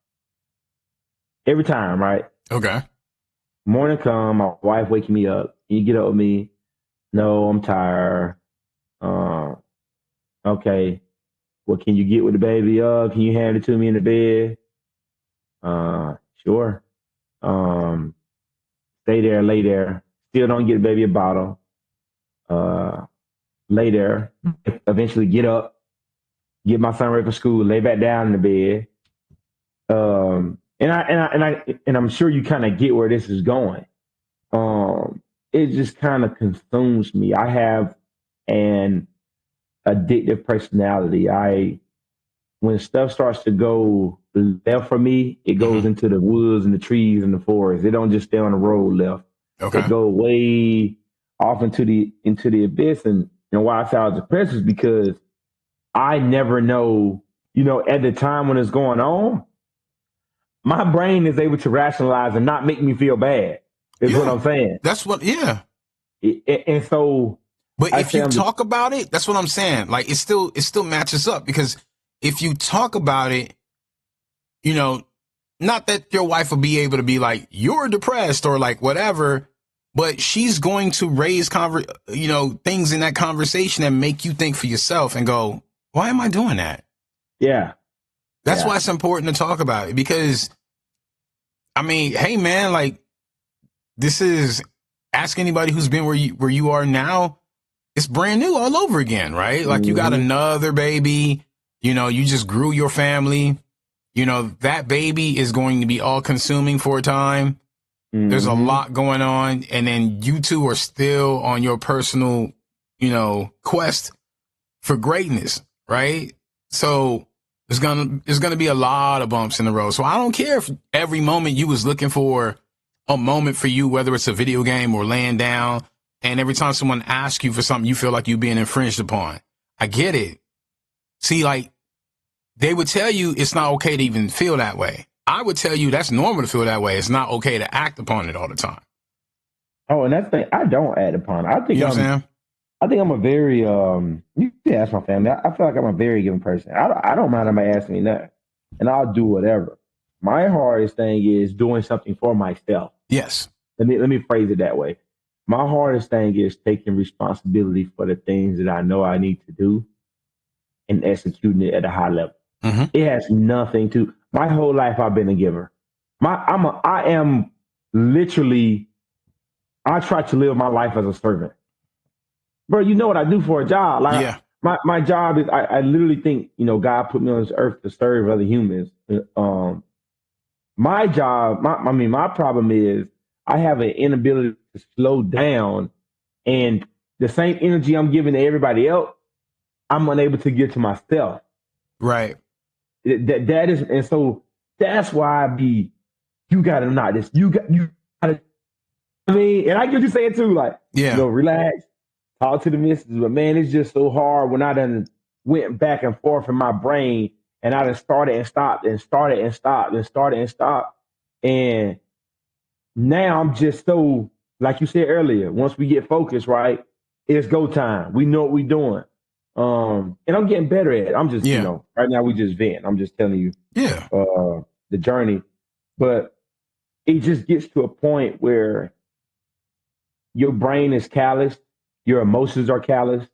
Every time, right? Okay. Morning come, my wife waking me up. You get up with me. No, I'm tired. Uh, okay. Well, can you get with the baby up? Can you hand it to me in the bed? Sure. Stay there, lay there. Still don't get the baby a bottle. Lay there. Eventually get up, get my son ready for school, lay back down in the bed. And I'm sure you kind of get where this is going. It just kind of consumes me. I have an addictive personality. When stuff starts to go left for me, it goes into the woods and the trees and the forest. It don't just stay on the road left. Okay. It go way off into the abyss. And why I say I was depressed is because I never know, at the time when it's going on, my brain is able to rationalize and not make me feel bad. Is what I'm saying. That's what, yeah. And so, but if you talk about it, that's what I'm saying. Like it still matches up, because if you talk about it, not that your wife will be able to be like, you're depressed or like whatever, but she's going to raise things in that conversation that make you think for yourself and go, why am I doing that? Yeah. That's why it's important to talk about it, because I mean, hey man, like this is, ask anybody who's been where you are now. It's brand new all over again, right? Like you got another baby, you just grew your family, that baby is going to be all consuming for a time. There's a lot going on. And then you two are still on your personal, quest for greatness, right? So there's gonna be a lot of bumps in the road. So I don't care if every moment you was looking for a moment for you, whether it's a video game or laying down, and every time someone asks you for something, you feel like you're being infringed upon. I get it. See, like, they would tell you it's not okay to even feel that way. I would tell you that's normal to feel that way. It's not okay to act upon it all the time. Oh, and that's the thing. I don't act upon it. I think I'm a very, you can ask my family. I feel like I'm a very giving person. I don't mind somebody asking me that, and I'll do whatever. My hardest thing is doing something for myself. Yes. Let me phrase it that way. My hardest thing is taking responsibility for the things that I know I need to do and executing it at a high level. It has nothing to, my whole life I've been a giver. I am literally, I try to live my life as a servant. Bro, you know what I do for a job. Like my job is, I literally think, God put me on this earth to serve other humans. My job, my problem is I have an inability to slow down, and the same energy I'm giving to everybody else, I'm unable to give to myself. Right. That is, and so that's why you gotta not this, you gotta, I mean, and I get you saying too, like, relax, talk to the missus, but man, it's just so hard when I done went back and forth in my brain, and I done started and stopped and started and stopped and started and stopped. And now I'm just so, like you said earlier, once we get focused, right, it's go time. We know what we're doing. And I'm getting better at it. I'm just, right now we just vent. I'm just telling you the journey. But it just gets to a point where your brain is calloused, your emotions are calloused.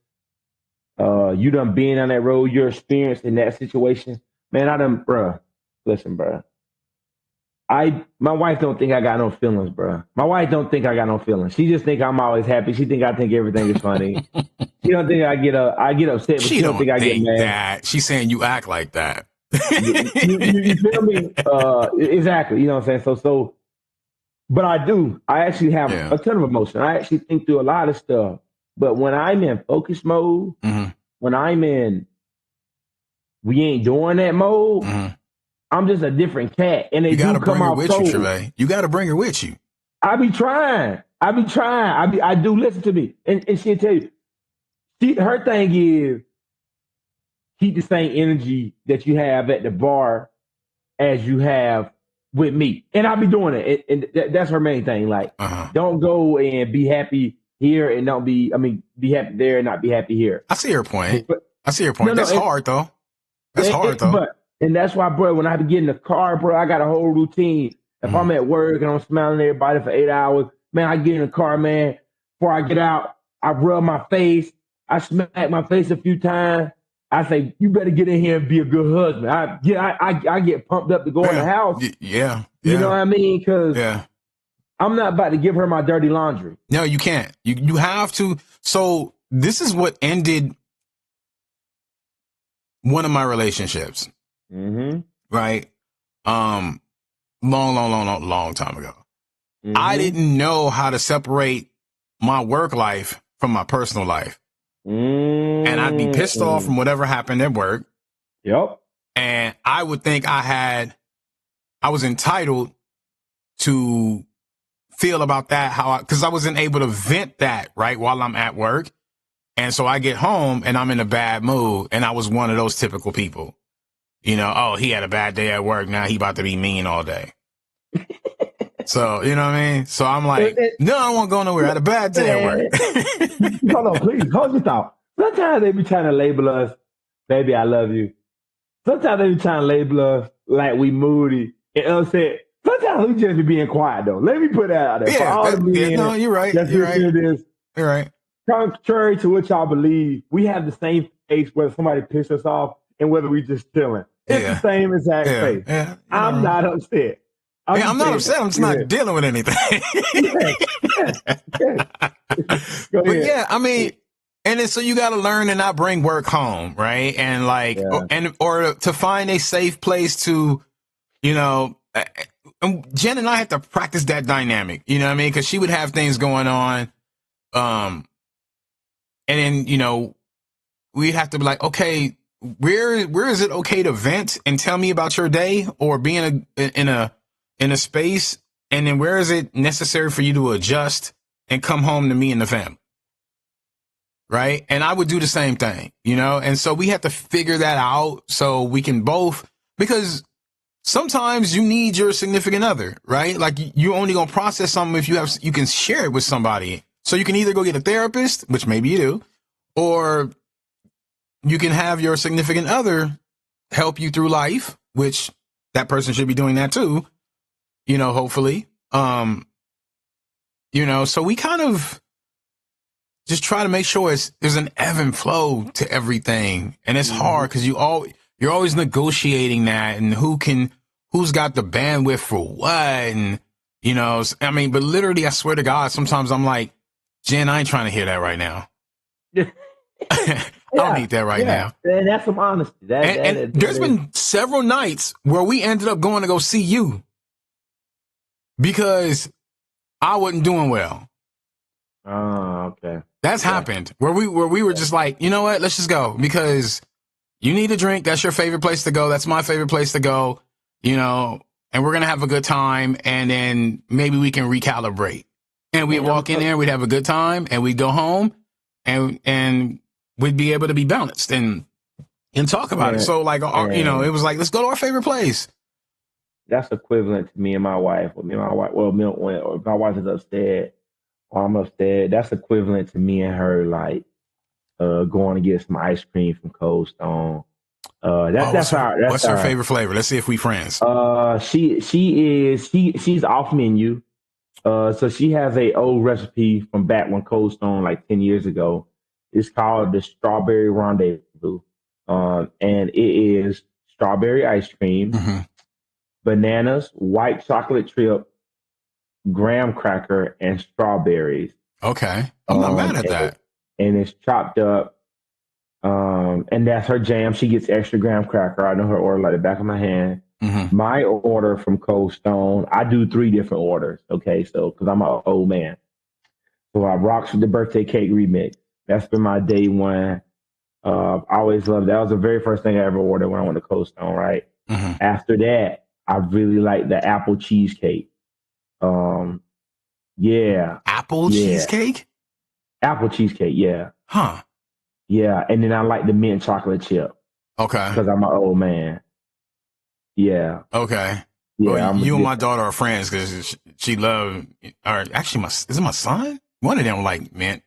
You done being on that road, your experience in that situation. Man, listen, bruh. My wife don't think I got no feelings, bruh. My wife don't think I got no feelings. She just think I'm always happy. She think I think everything is funny. She don't think I get upset, but she don't think I get mad. That. She's saying you act like that. you feel me? Exactly. You know what I'm saying? So, but I do. I actually have a ton of emotion. I actually think through a lot of stuff. But when I'm in focus mode, when I'm in we ain't doing that mode, I'm just a different cat, and they You got do to bring come her off with cold. you, Treve. You got to bring her with you. I be trying. I do listen to me, and she'll tell you. Her thing is keep the same energy that you have at the bar as you have with me, and I'll be doing it. And that's her main thing. Like, don't go and be happy here and don't be. I mean, be happy there and not be happy here. I see your point. But, That's hard though. That's hard though. And that's why, bro, when I be getting in the car, bro, I got a whole routine. If I'm at work and I'm smiling at everybody for 8 hours, man, I get in the car, man. Before I get out, I rub my face. I smack my face a few times. I say, you better get in here and be a good husband. I get pumped up to go in the house. Yeah. You know what I mean? Because yeah. I'm not about to give her my dirty laundry. No, you can't. You have to. So this is what ended one of my relationships. Mm-hmm. Right? Long time ago. Mm-hmm. I didn't know how to separate my work life from my personal life. Mm-hmm. And I'd be pissed off from whatever happened at work. Yep. And I would think I was entitled to feel about that, because I wasn't able to vent that, right, while I'm at work. And so I get home and I'm in a bad mood. And I was one of those typical people. You know, oh, he had a bad day at work. Now he about to be mean all day. So, you know what I mean? So I'm like, no, I don't want to go nowhere. I had a bad day at work. Hold on, please. Hold your thought. Sometimes they be trying to label us, baby, I love you. Sometimes they be trying to label us like we moody and upset. Sometimes we just be being quiet, though. Let me put that out there. No, you're right. You're right. You're right. Contrary to what y'all believe, we have the same face whether somebody pissed us off and whether we just chilling. It's the same exact face. Yeah, I'm not upset. I'm not upset. I'm just not dealing with anything. But yeah, I mean, and then so you got to learn to not bring work home, right? And like, or to find a safe place to, you know, Jen and I had to practice that dynamic, you know what I mean? Because she would have things going on, and then, you know, we'd have to be like, okay, where is it okay to vent and tell me about your day, or be in a space, and then where is it necessary for you to adjust and come home to me and the family? Right. And I would do the same thing, you know? And so we have to figure that out so we can both, because sometimes you need your significant other, right? Like, you only going to process something if you can share it with somebody. So you can either go get a therapist, which maybe you do, or you can have your significant other help you through life, which that person should be doing that too, you know, hopefully. You know, so we kind of just try to make sure there's an ebb and flow to everything. And it's hard because you're always negotiating that, and who's got the bandwidth for what. And, you know, I mean, but literally, I swear to God, sometimes I'm like, Jen, I ain't trying to hear that right now. I don't need that right now. And that's some honesty. And there's been several nights where we ended up going to go see you because I wasn't doing well. Oh, okay. That's happened where we were just like, you know what? Let's just go, because you need a drink. That's your favorite place to go. That's my favorite place to go, you know, and we're going to have a good time. And then maybe we can recalibrate, and we'd walk in there, we'd have a good time, and we'd go home, and we'd be able to be balanced and talk about it. So like, you know, it was like, let's go to our favorite place. That's equivalent to me and my wife. Well, if my wife is upstairs or I'm upstairs, that's equivalent to me and her, like, going to get some ice cream from Cold Stone. What's her favorite flavor? Let's see if we friends. She's off menu. So she has a old recipe from back when Cold Stone, like 10 years ago. It's called the Strawberry Rendezvous. And it is strawberry ice cream, bananas, white chocolate chip, graham cracker, and strawberries. Okay. I'm not mad at that. And it's chopped up. And that's her jam. She gets extra graham cracker. I know her order like the back of my hand. My order from Cold Stone, I do 3 different orders. Okay. So, cause I'm an old man. So I rocks with the birthday cake remix. That's been my day one. I always loved that. That was the very first thing I ever ordered when I went to Cold Stone, right? Mm-hmm. After that, I really like the apple cheesecake. Um, yeah, Apple yeah, cheesecake? apple cheesecake. Yeah, Huh. yeah, and then I like the mint chocolate chip Okay. because I'm an old man. Yeah, Okay. Well, yeah, I'm a you and my different. daughter are friends because she loved, or actually, is it my son? One of them like mint.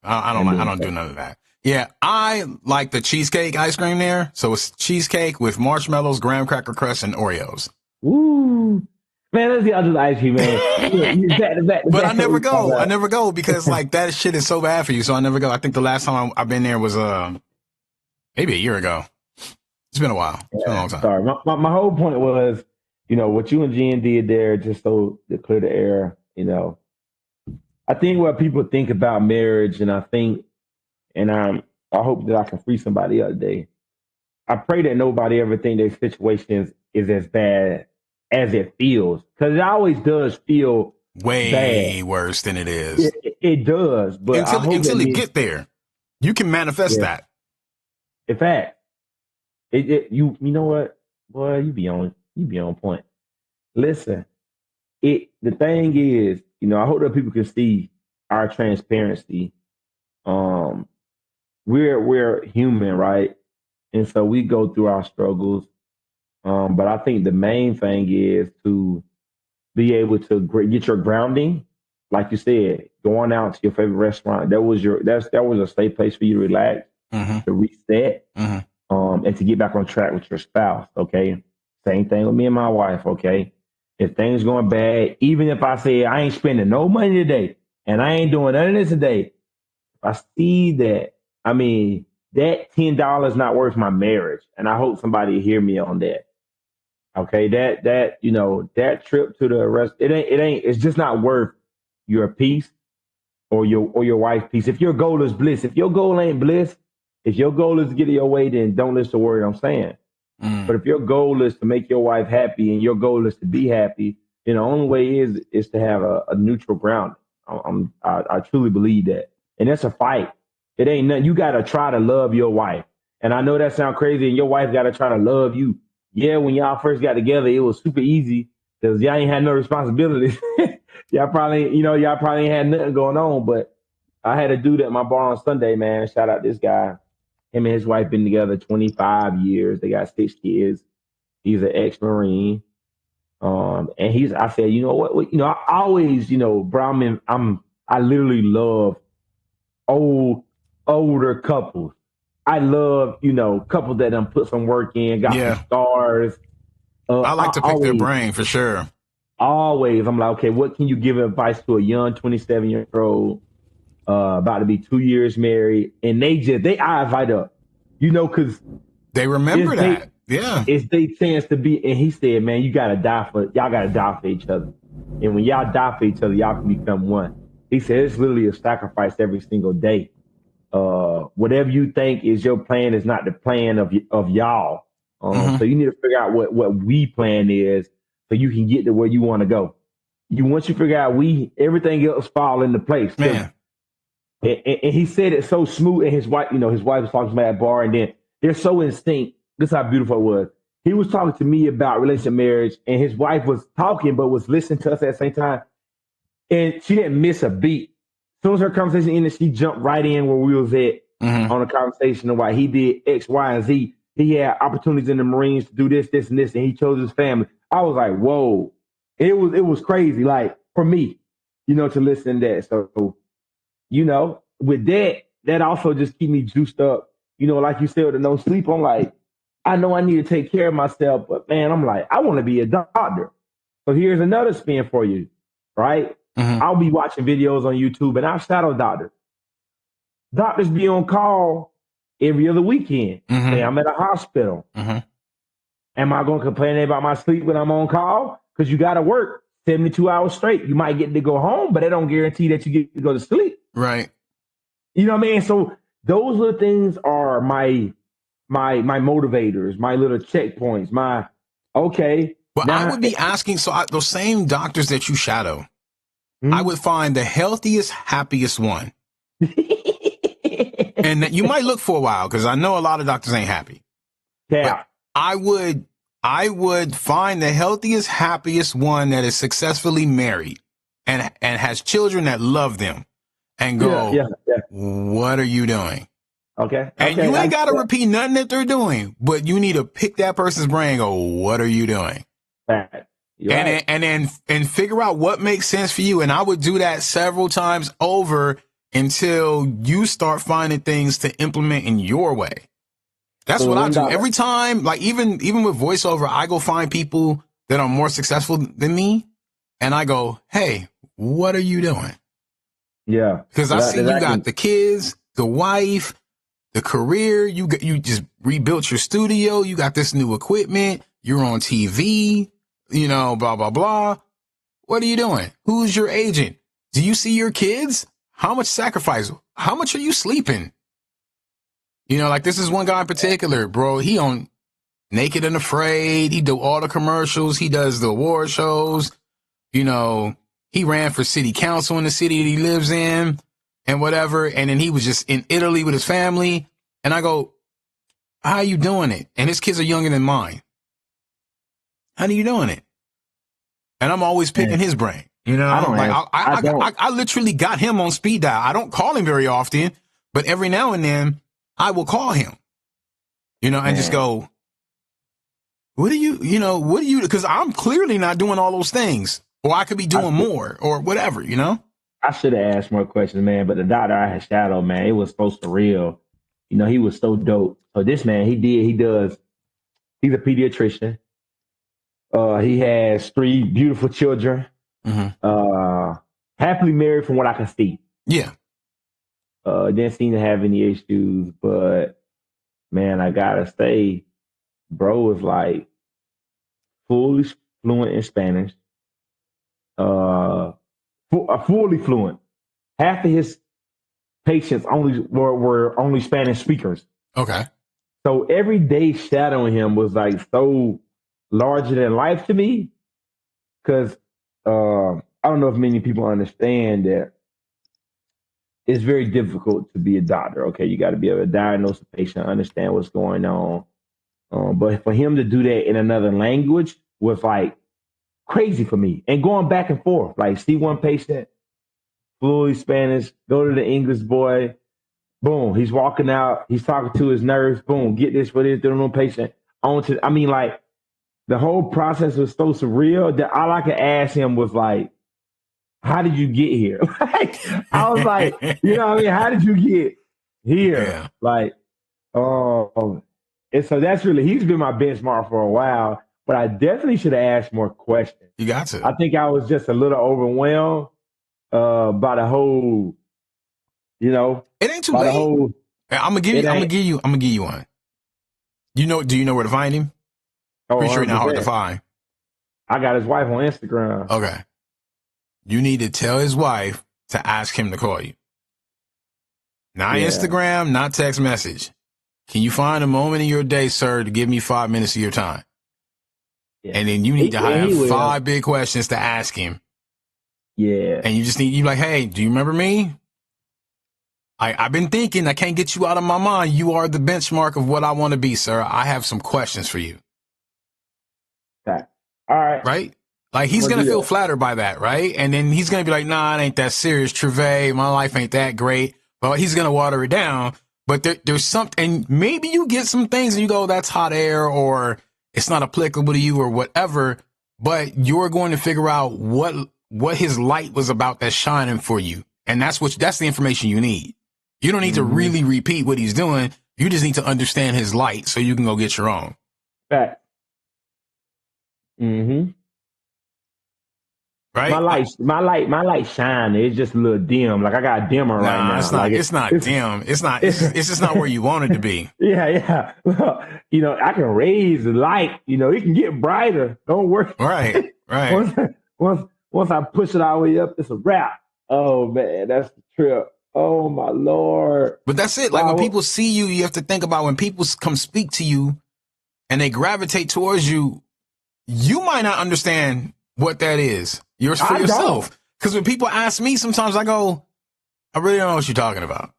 And I then don't do none of that. Yeah, I like the cheesecake ice cream there. So it's cheesecake with marshmallows, graham cracker crust, and Oreos. woo, man, let's get out of the ice cream, man. Back to back to But I back. never We talk go. I about. never go because like that shit is so bad for you. So I never go. I think the last time I've been there was maybe a year ago. It's been a while. It's been a Yeah, long time. sorry. My whole point was, what you and Jen did there, just so to clear the air. I think what people think about marriage, and I hope that I can free somebody up today. I pray that nobody ever think their situation is as bad as it feels, because it always does feel bad. Way worse than it is It does, but I hope that until it means, get there. You can manifest yeah. that. In fact, you know what, boy, you be on point. Listen, the thing is, I hope that people can see our transparency. Um, we're human, right? And so we go through our struggles. But I think the main thing is to be able to get your grounding, like you said, going out to your favorite restaurant. That was a safe place for you to relax, Mm-hmm. to reset, Mm-hmm. and to get back on track with your spouse. Okay, same thing with me and my wife. Okay, if things going bad, even if I say I ain't spending no money today and I ain't doing none of this today, I see that. I mean, that $10 not worth my marriage, and I hope somebody hear me on that. Okay, that trip to the rest, it's just not worth your peace or your wife's peace. If your goal is bliss, if your goal ain't bliss, if your goal is to get your way, then don't listen to a word I'm saying. Mm. But if your goal is to make your wife happy and your goal is to be happy, then the only way is to have a neutral ground. I truly believe that, and that's a fight. It ain't nothing. You got to try to love your wife, and I know that sounds crazy. And your wife got to try to love you. Yeah, when y'all first got together, it was super easy because y'all ain't had no responsibilities. y'all probably ain't had nothing going on. But I had a dude at my bar on Sunday, man. Shout out this guy. Him and his wife been together 25 years. They got 6 kids. He's an ex-Marine. And I said, you know what, I always, bro, I literally love older couples. I love, couples that done put some work in, got some Yeah, scars. I like I to pick their always, brain for sure. always, I'm like, okay, what can you give advice to a young 27-year-old, about to be 2 years married, and they eyes light up, because They remember it's they that. Yeah. it's their chance to be. And he said, man, y'all gotta die for each other. And when y'all die for each other, y'all can become one. He said it's literally a sacrifice every single day. Whatever you think is your plan is not the plan of y'all. Mm-hmm. So you need to figure out what we plan is so you can get to where you want to go. Once you figure out everything else fall into place. Man. And he said it so smooth. And his wife was talking to me at bar, and then they're so in sync. This is how beautiful it was. He was talking to me about relationship marriage, and his wife was talking, but was listening to us at the same time. And she didn't miss a beat. As soon as her conversation ended, she jumped right in where we was at on a conversation of why he did X, Y, and Z. He had opportunities in the Marines to do this, this, and this, and he chose his family. I was like, whoa. It was crazy, like, for me, to listen to that. So, with that also just keep me juiced up. Like you said, with the no sleep, I'm like, I know I need to take care of myself, but man, I'm like, I want to be a doctor. So here's another spin for you, right? Mm-hmm. I'll be watching videos on YouTube and I'll shadow doctors. Doctors be on call every other weekend. Mm-hmm. Say I'm at a hospital. Mm-hmm. Am I going to complain about my sleep when I'm on call? Because you got to work 72 hours straight. You might get to go home, but they don't guarantee that you get to go to sleep. Right. You know what I mean? So those little things are my motivators, my little checkpoints, okay. But I Now, would be asking, those same doctors that you shadow, I would find the healthiest, happiest one. And that you might look for a while because I know a lot of doctors ain't happy. yeah. But I would I would find the healthiest, happiest one that is successfully married and has children that love them and go, Yeah. what are you doing? Okay. And you ain't got to repeat nothing that they're doing, but you need to pick that person's brain and go, what are you doing? And figure out what makes sense for you. And I would do that several times over until you start finding things to implement in your way. That's what I do every time. Like even with voiceover, I go find people that are more successful than me, and I go, "Hey, what are you doing?" Yeah, because I see you got the kids, the wife, the career. You just rebuilt your studio. You got this new equipment. You're on TV. You know, blah blah blah. What are you doing? Who's your agent? Do you see your kids? How much sacrifice? How much are you sleeping? You know, like this is one guy in particular, bro. He on Naked and Afraid. He do all the commercials. He does the award shows. You know, he ran for city council in the city that he lives in and whatever. And then he was just in Italy with his family. And I go, how are you doing it? And his kids are younger than mine. How are you doing it? And I'm always picking his brain. You know, I literally got him on speed dial. I don't call him very often, but every now and then I will call him, you know, and just go, what do you, because I'm clearly not doing all those things, or I could be doing more or whatever, you know? I should have asked more questions, man, but the doctor I had shadowed, man, it was so surreal. You know, he was so dope. So this man, he's a pediatrician. He has 3 beautiful children, happily married from what I can see. Yeah. Didn't seem to have any issues, but man, I gotta say, bro is like fully fluent in Spanish. Fully fluent. Half of his patients were only Spanish speakers. Okay. So every day shadowing him was like so larger than life to me, because I don't know if many people understand that it's very difficult to be a doctor. Okay, you got to be able to diagnose a patient, understand what's going on. But for him to do that in another language was like crazy for me. And going back and forth, like see one patient, fluently Spanish, go to the English boy, boom, he's walking out, he's talking to his nurse, boom, get this for this, doing patient. Like the whole process was so surreal that all I could ask him was like, how did you get here? I was like, you know what I mean? How did you get here? Yeah. Like, and so that's really, he's been my benchmark for a while, but I definitely should have asked more questions. You got to. I think I was just a little overwhelmed by the whole, you know. It ain't too late. I'm gonna give you one. Do you know where to find him? Pretty sure he's not hard to find. I got his wife on Instagram. Okay. You need to tell his wife to ask him to call you. Not Instagram, not text message. Can you find a moment in your day, sir, to give me 5 minutes of your time? Yeah. And then you need to have 5 big questions to ask him. Yeah. And you like, hey, do you remember me? I've been thinking, I can't get you out of my mind. You are the benchmark of what I want to be, sir. I have some questions for you. Okay. All right. Right? Like, he's going to feel flattered by that, right? And then he's going to be like, nah, it ain't that serious, Treve. My life ain't that great. Well, he's going to water it down. But there's something, and maybe you get some things and you go, that's hot air, or it's not applicable to you or whatever. But you're going to figure out what his light was about that's shining for you. And that's the information you need. You don't need to really repeat what he's doing. You just need to understand his light so you can go get your own. Fact. Right? My light shine. It's just a little dim. Like I got a dimmer right now. It's not dim. It's just not where you want it to be. Yeah. Well, you know, I can raise the light. You know, it can get brighter. Don't worry. Right. Once I push it all the way up, it's a wrap. Oh man, that's the trip. Oh my Lord. But that's it. Like when people see you, you have to think about when people come speak to you and they gravitate towards you, you might not understand what that is. Yours for yourself. Because when people ask me, sometimes I go, I really don't know what you're talking about.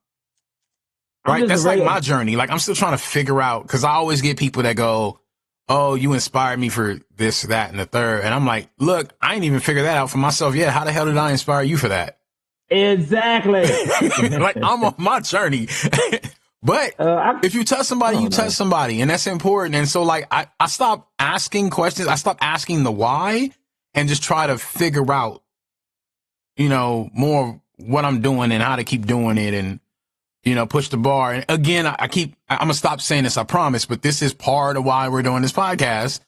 Right? That's like my journey. Like I'm still trying to figure out, because I always get people that go, oh, you inspired me for this, that, and the third. And I'm like, look, I ain't even figured that out for myself yet. How the hell did I inspire you for that? Exactly. Like, I'm on my journey. But if you touch somebody, you touch somebody, and that's important. And so, like, I stopped asking questions. I stopped asking the why and just try to figure out, you know, more what I'm doing and how to keep doing it and, you know, push the bar. And again, I'm going to stop saying this, I promise, but this is part of why we're doing this podcast.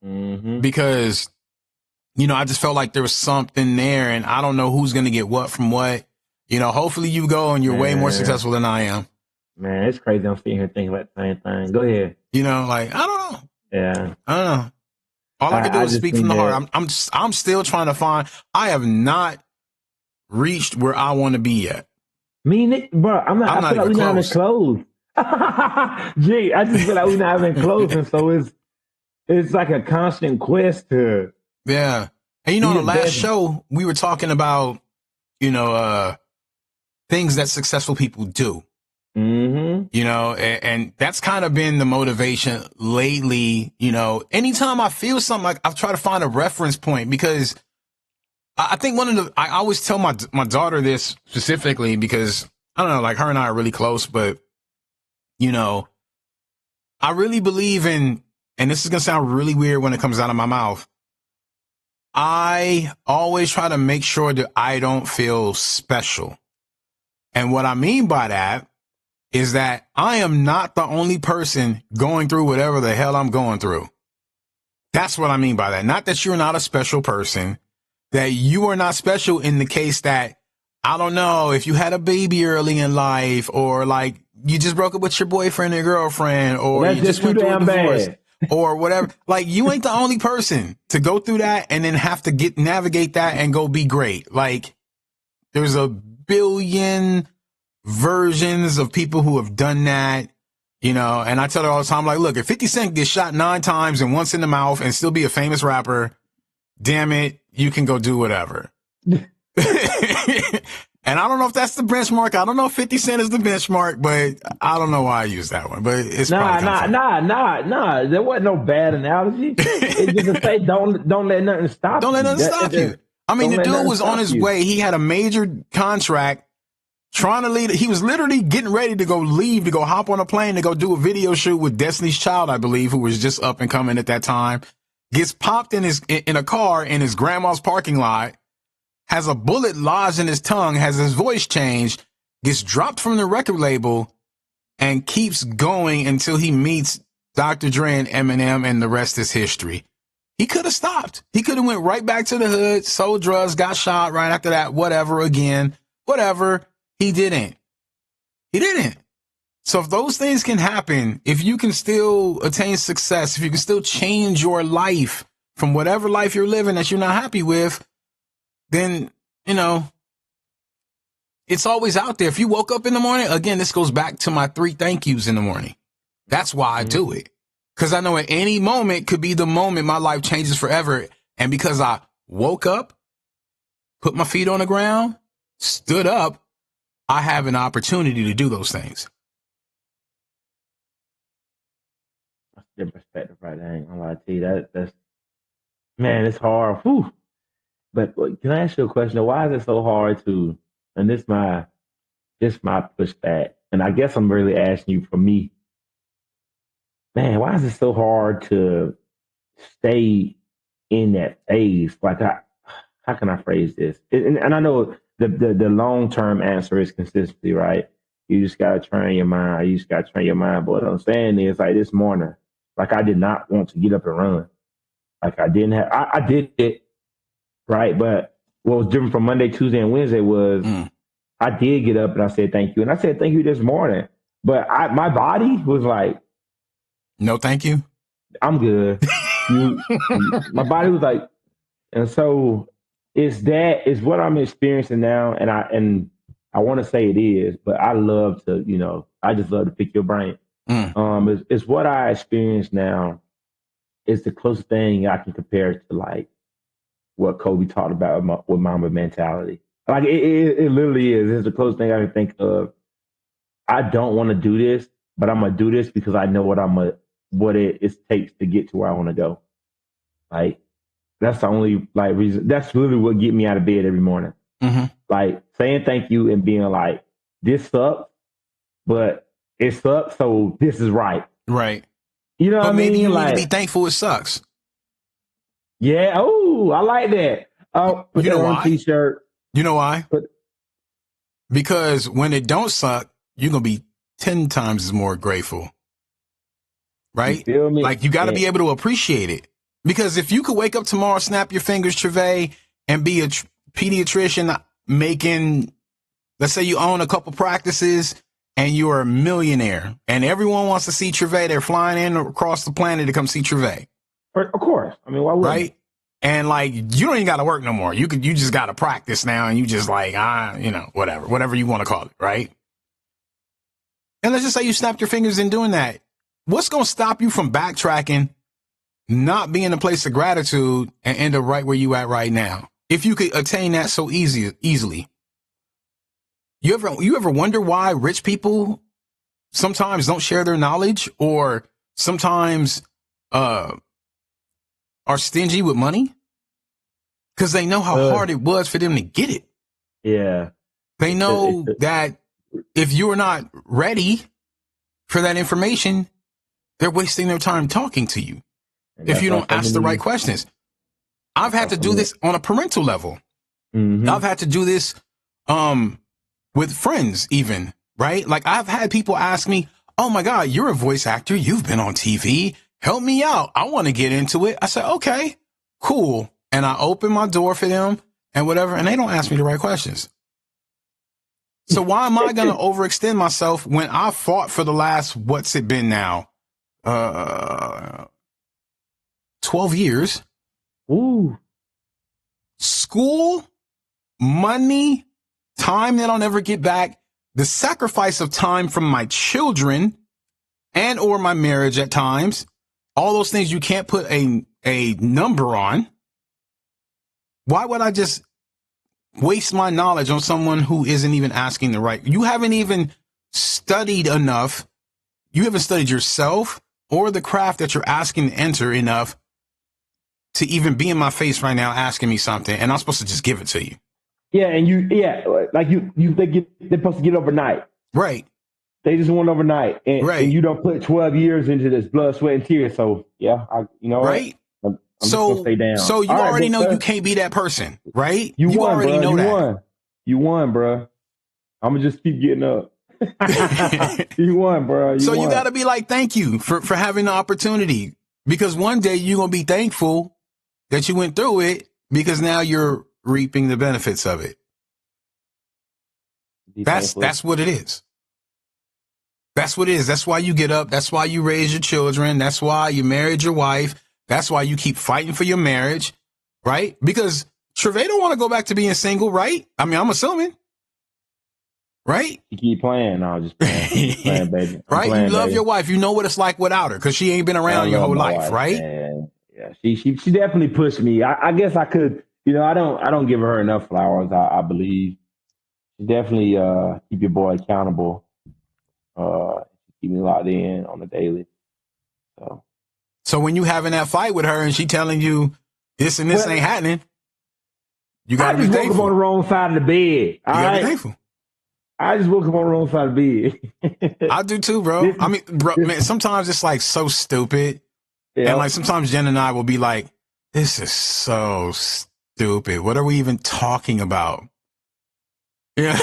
Because, you know, I just felt like there was something there, and I don't know who's going to get what from what. You know, hopefully you go and you're way more successful than I am. Man, it's crazy. I'm sitting here thinking about the same thing. Go ahead. You know, like, I don't know. Yeah. I don't know. All I can do is speak from the heart. I'm still trying to find, I have not reached where I want to be yet. Bro, I feel like we're not even close. Gee, I just feel like we're not even close. And so it's like a constant quest to. Yeah. And you know, on the last show, we were talking about, you know, things that successful people do. You know, and that's kind of been the motivation lately. You know, anytime I feel something, like I've tried to find a reference point, because I think I always tell my daughter this specifically because I don't know, like her and I are really close, but you know, I really believe in, and this is going to sound really weird when it comes out of my mouth, I always try to make sure that I don't feel special. And what I mean by that is that I am not the only person going through whatever the hell I'm going through. That's what I mean by that. Not that you're not a special person, that you are not special in the case that, I don't know, if you had a baby early in life, or like you just broke up with your boyfriend or girlfriend, or you just went through a divorce, or whatever. Like, you ain't the only person to go through that and then have to navigate that and go be great. Like, there's a billion versions of people who have done that, you know, and I tell her all the time, like, look, if 50 Cent gets shot 9 times and once in the mouth and still be a famous rapper, damn it, you can go do whatever. And I don't know if that's the benchmark. I don't know if 50 Cent is the benchmark, but I don't know why I use that one. But it's nah. There wasn't no bad analogy. It's just to say, don't let nothing stop you. Don't let nothing stop you. I mean, the dude was on his way. He had a major contract trying to lead. He was literally getting ready to go leave, to go hop on a plane, to go do a video shoot with Destiny's Child, I believe, who was just up and coming at that time. Gets popped in a car in his grandma's parking lot, has a bullet lodged in his tongue, has his voice changed, gets dropped from the record label, and keeps going until he meets Dr. Dre and Eminem, and the rest is history. He could have stopped. He could have went right back to the hood, sold drugs, got shot right after that, whatever. He didn't. So if those things can happen, if you can still attain success, if you can still change your life from whatever life you're living that you're not happy with, then, you know, it's always out there. If you woke up in the morning, again, this goes back to my 3 thank yous in the morning. That's why I do it. Because I know at any moment could be the moment my life changes forever. And because I woke up, put my feet on the ground, stood up, I have an opportunity to do those things. That's a good perspective, right? I ain't gonna lie to you. That's man, it's hard. Whew. But can I ask you a question? Why is it so hard to? And this my pushback. And I guess I'm really asking you for me. Man, why is it so hard to stay in that phase? Like, how can I phrase this? And I know the long term answer is consistency, right? You just gotta train your mind. But what I'm saying is, like, this morning, like, I did not want to get up and run. Like, I did it, right? But what was different from Monday, Tuesday, and Wednesday was I did get up and I said thank you, and I said thank you this morning. But my body was like, no, thank you. I'm good. My body was like, and so it's what I'm experiencing now, and I want to say it is, but I love to, you know, I just love to pick your brain. It's what I experience now. It's the closest thing I can compare to, like, what Kobe talked about with Mamba mentality. Like, it literally is. It's the closest thing I can think of. I don't want to do this, but I'm gonna do this because I know what I'm gonna what it takes to get to where I want to go. Like, that's the only like reason. That's literally what get me out of bed every morning. Mm-hmm. Like saying thank you and being like, this sucks, but it sucks, so this is right. Right. You know what But I mean? maybe you need like, to be thankful it sucks. Yeah. Oh, I like that. Oh, put You that know on why? a t-shirt. You know why? But Because when it don't suck, you're going to be 10 times as more grateful. Right? You feel me? Like, you got to be able to appreciate it. Because if you could wake up tomorrow, snap your fingers, Treve, and be a pediatrician making, let's say you own a couple practices and you're a millionaire and everyone wants to see Treve, they're flying in across the planet to come see Treve. Of course. I mean, why wouldn't right? And like, you don't even got to work no more. You just got to practice now, and you just like, whatever you want to call it, right? And let's just say you snapped your fingers in doing that. What's going to stop you from backtracking, not being a place of gratitude, and end up right where you at right now? If you could attain that so easily. You ever wonder why rich people sometimes don't share their knowledge, or sometimes are stingy with money? Because they know how hard it was for them to get it. Yeah. They know that if you're not ready for that information, they're wasting their time talking to you if you don't ask the right questions. I've had to do this on a parental level. Mm-hmm. I've had to do this with friends even, right? Like, I've had people ask me, oh my God, you're a voice actor. You've been on TV. Help me out. I want to get into it. I said, okay, cool. And I open my door for them and whatever, and they don't ask me the right questions. So why am I going to overextend myself when I fought for the last, what's it been now? 12 years. Ooh. School, money, time that I'll never get back, the sacrifice of time from my children and or my marriage at times, all those things you can't put a number on. Why would I just waste my knowledge on someone who isn't even asking the right? You haven't even studied enough. You haven't studied yourself or the craft that you're asking to enter enough to even be in my face right now asking me something, and I'm supposed to just give it to you. Yeah, and they're supposed to get overnight. Right. They just want overnight, and you don't put 12 years into this blood, sweat, and tears. So yeah, right. I'm just gonna stay down. So you already know you can't be that person, right? You won, already bro. know that. You won, bro. I'm gonna just keep getting up. You won, bro. You got to be like, thank you for having the opportunity, because one day you're gonna be thankful that you went through it, because now you're reaping the benefits of it. That's what it is. That's what it is. That's why you get up. That's why you raise your children. That's why you married your wife. That's why you keep fighting for your marriage, right? Because Treve don't want to go back to being single, right? I mean, I'm assuming, right? You keep playing. No, just playing, baby. Right? You love your wife. You know what it's like without her, because she ain't been around your whole life, right? Man. Yeah, she definitely pushed me. I guess I could, I don't give her enough flowers. I believe she definitely keep your boy accountable. Keep me locked in on the daily. So when you having that fight with her and she telling you this and this ain't happening, you gotta be thankful. I just woke up on the wrong side of the bed. You gotta be thankful. I just woke up on the wrong side of the bed. I do too, bro. Man, sometimes it's like so stupid. Yeah. And like sometimes Jen and I will be like, this is so stupid. What are we even talking about? Yeah.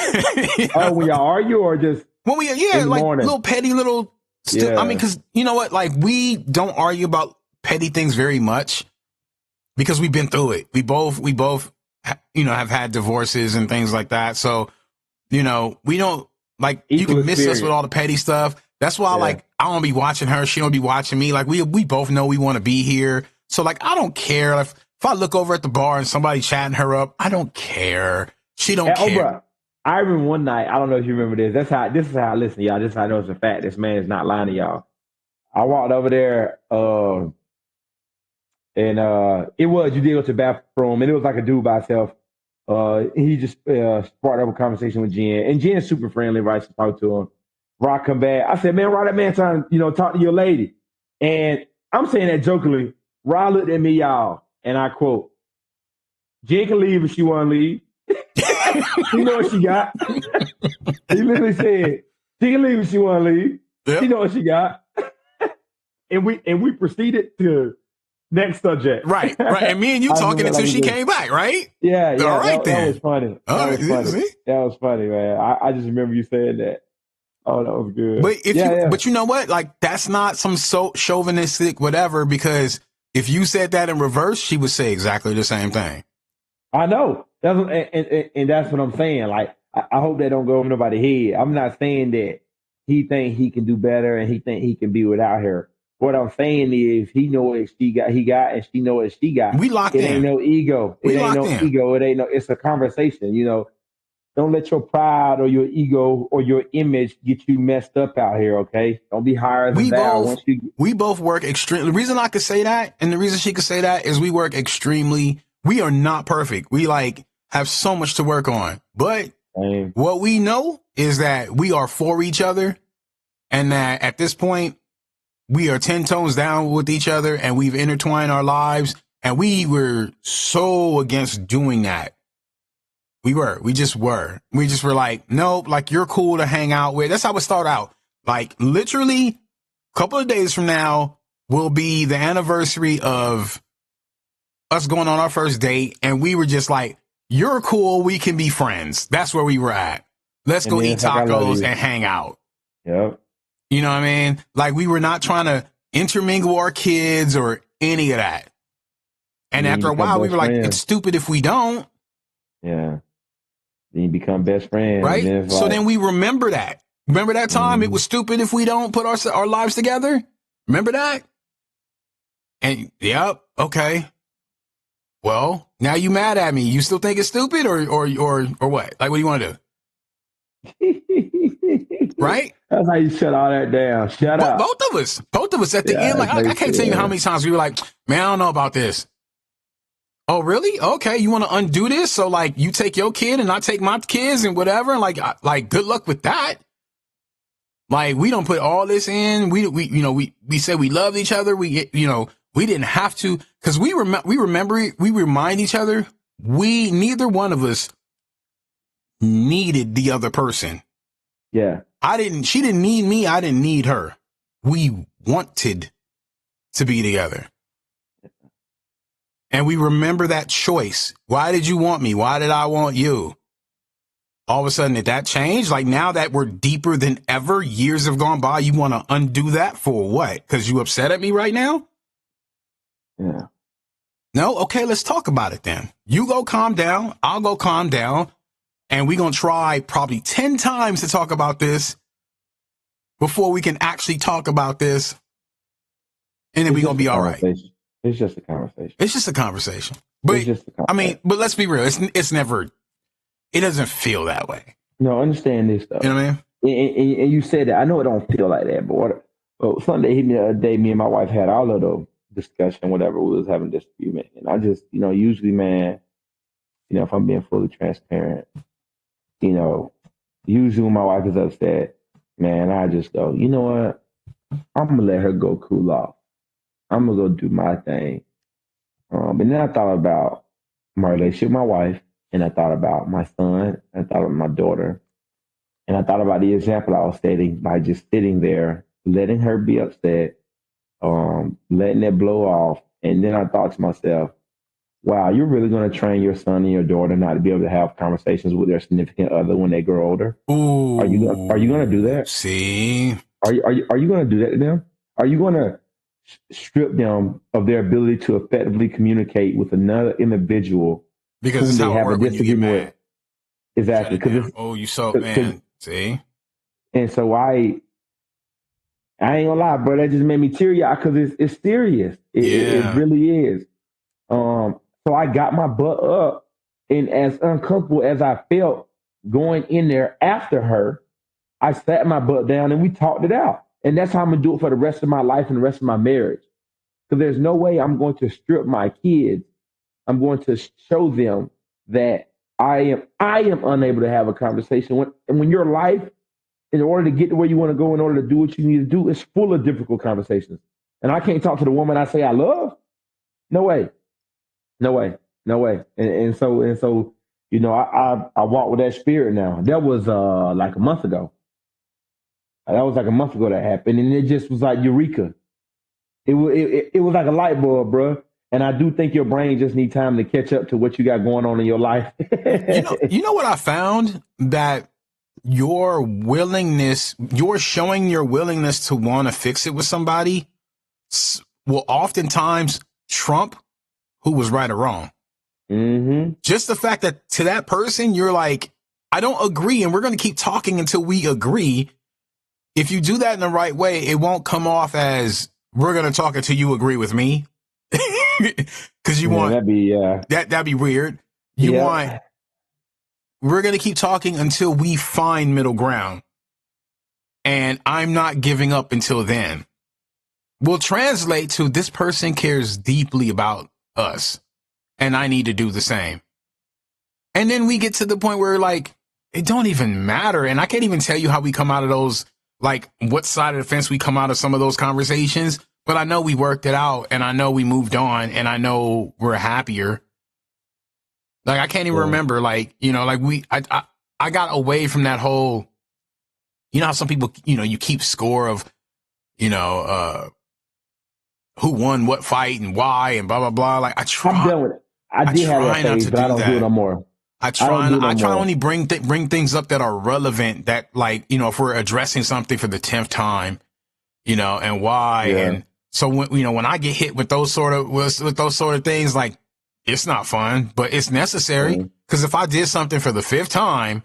When y'all argue or just when we like morning? Little petty little I mean, because you know what? Like, we don't argue about petty things very much because we've been through it. We both have had divorces and things like that. So, we don't like you can miss us with all the petty stuff. That's why, like, I don't be watching her. She don't be watching me. Like, we both know we want to be here. So, like, I don't care if I look over at the bar and somebody chatting her up. I don't care. She don't care. Oh, bro. I remember one night. I don't know if you remember this. This is how I listen to y'all. This is how I know it's a fact. This man is not lying to y'all. I walked over there, and it was you did go to the bathroom, and it was like a dude by himself. He just sparked up a conversation with Jen, and Jen is super friendly, right? To talk to him. Rock come back. I said, man, why that man trying to talk to your lady? And I'm saying that jokingly. Rod looked at me, y'all, and I quote, Jen can leave if she want to leave. She know what she got. He literally said, she can leave if she want to leave. Yep. She know what she got. And we proceeded to next subject. Right. And me and you talking until she came back, right? Yeah. All right, that was funny. That Was funny, man. I just remember you saying that. Oh, that was good. But you know what? Like, that's not some chauvinistic whatever, because if you said that in reverse, she would say exactly the same thing. I know. And that's what I'm saying. Like, I hope that don't go over nobody's head. I'm not saying that he think he can do better and he think he can be without her. What I'm saying is he know what he got, and she know what she got. We locked in. It ain't no ego. It ain't no ego. It ain't no. It's a conversation. You know, don't let your pride or your ego or your image get you messed up out here. Okay, don't be higher than thou. We both work extremely. The reason I could say that, and the reason she could say that, is we work extremely. We are not perfect. We have so much to work on. But what we know is that we are for each other, and that at this point, we are 10 tones down with each other, and we've intertwined our lives. And we were so against doing that. We just were like, nope, like, you're cool to hang out with. That's how it started out. Like, literally a couple of days from now will be the anniversary of us going on our first date. And we were just like, you're cool. We can be friends. That's where we were at. Let's go eat tacos and hang out. Yep. You know what I mean? Like, we were not trying to intermingle our kids or any of that. And after a while, we were like, it's stupid if we don't. Yeah. Then you become best friends. Right? So then we remember that. Remember that time? It was stupid if we don't put our lives together? Remember that? And, yep, okay. Well, now you mad at me. You still think it's stupid or what? Like, what do you want to do? Right? That's how you shut all that down. Shut up. Both of us at the end. Like, I can't tell you how many times we were like, man, I don't know about this. Oh, really? Okay. You want to undo this? So, like, you take your kid and I take my kids and whatever. And like, good luck with that. Like, we don't put all this in. We said we loved each other. We didn't have to, because we remind each other, neither one of us needed the other person. Yeah. She didn't need me. I didn't need her. We wanted to be together. And we remember that choice. Why did you want me? Why did I want you? All of a sudden, did that change? Like, now that we're deeper than ever, years have gone by, you want to undo that for what? Because you upset at me right now? Yeah. No? Okay, let's talk about it then. You go calm down. I'll go calm down. And we're going to try probably 10 times to talk about this before we can actually talk about this. And then we're going to be all right. It's just a conversation. It's just a conversation. But, I mean, but let's be real. It's never, it doesn't feel that way. No, understand this, though. You know what I mean? And you said that. I know it don't feel like that, but Sunday hit me the other day. Me and my wife had our little discussion, whatever. We was having a disagreement. And I just, usually, man, if I'm being fully transparent, usually when my wife is upset, man, I just go, you know what? I'm going to let her go cool off. I'm going to go do my thing. And then I thought about my relationship with my wife, and I thought about my son, I thought about my daughter, and I thought about the example I was setting by just sitting there, letting her be upset, letting it blow off. And then I thought to myself, wow, you're really going to train your son and your daughter not to be able to have conversations with their significant other when they grow older? Ooh. Are you going to do that? See? Are you going to do that to them? Are you going to strip them of their ability to effectively communicate with another individual because it's they how have it work a when you get mad? with? Exactly. Man. See? And so I ain't gonna lie, bro. That just made me teary out because it's serious. It really is. So I got my butt up, and as uncomfortable as I felt going in there after her, I sat my butt down and we talked it out. And that's how I'm gonna do it for the rest of my life and the rest of my marriage. Because there's no way I'm going to strip my kids. I'm going to show them that I am unable to have a conversation. When your life, in order to get to where you want to go, in order to do what you need to do, is full of difficult conversations. and I can't talk to the woman I say I love. No way, no way, no way. And so, I walk with that spirit now. That was like a month ago. That was like a month ago that happened, and it just was like eureka. It was like a light bulb, bro. And I do think your brain just need time to catch up to what you got going on in your life. You know what I found? That you're showing your willingness to want to fix it with somebody will oftentimes trump who was right or wrong. Mm-hmm. Just the fact that to that person, you're like, I don't agree, and we're going to keep talking until we agree. If you do that in the right way, it won't come off as we're going to talk until you agree with me. Because you want that'd be weird. We're going to keep talking until we find middle ground. And I'm not giving up until then. Will translate to this person cares deeply about us, and I need to do the same. And then we get to the point where like, it don't even matter. And I can't even tell you how we come out of those, like what side of the fence we come out of some of those conversations. But I know we worked it out, and I know we moved on, and I know we're happier. Like, I can't even remember, like, I got away from that whole, how some people, you keep score of, who won what fight and why and blah, blah, blah. Like, I'm done with it. I did have that phase, but I don't do it no more. I try to only bring things up that are relevant, that, like, if we're addressing something for the 10th time, and why. Yeah. And so when I get hit with those sort of things, like, it's not fun, but it's necessary. Because if I did something for the 5th time,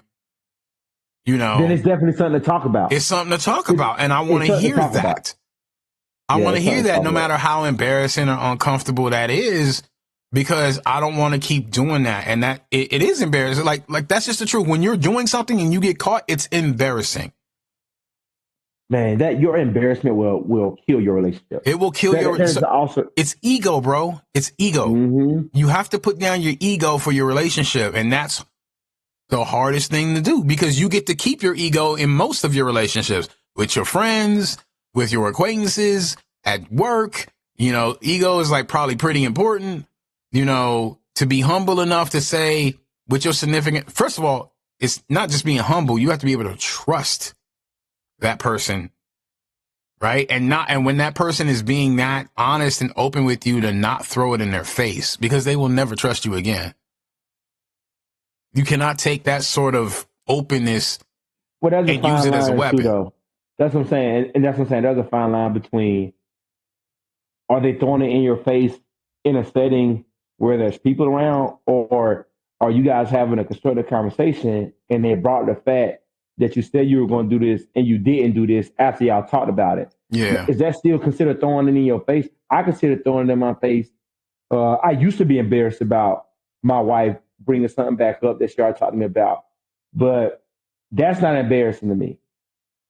then it's definitely something to talk about. It's something to talk about, and I want to hear that. I want to hear that, no matter how embarrassing or uncomfortable that is, because I don't want to keep doing that. And that it is embarrassing. Like that's just the truth. When you're doing something and you get caught, it's embarrassing. Man, that your embarrassment will kill your relationship. It will kill it's ego, bro. It's ego. Mm-hmm. You have to put down your ego for your relationship. And that's the hardest thing to do, because you get to keep your ego in most of your relationships, with your friends, with your acquaintances, at work. Ego is like probably pretty important, to be humble enough to say with your significant, first of all, it's not just being humble. You have to be able to trust that person, right? And when that person is being that honest and open with you, to not throw it in their face, because they will never trust you again. You cannot take that sort of openness and use it as a weapon. Too, that's what I'm saying. And that's what I'm saying. There's a fine line between, are they throwing it in your face in a setting where there's people around, or are you guys having a constructive conversation and they brought the fact that you said you were going to do this and you didn't do this after y'all talked about it? Yeah. Is that still considered throwing it in your face? I consider throwing it in my face. I used to be embarrassed about my wife bringing something back up that she already talked to me about, but that's not embarrassing to me.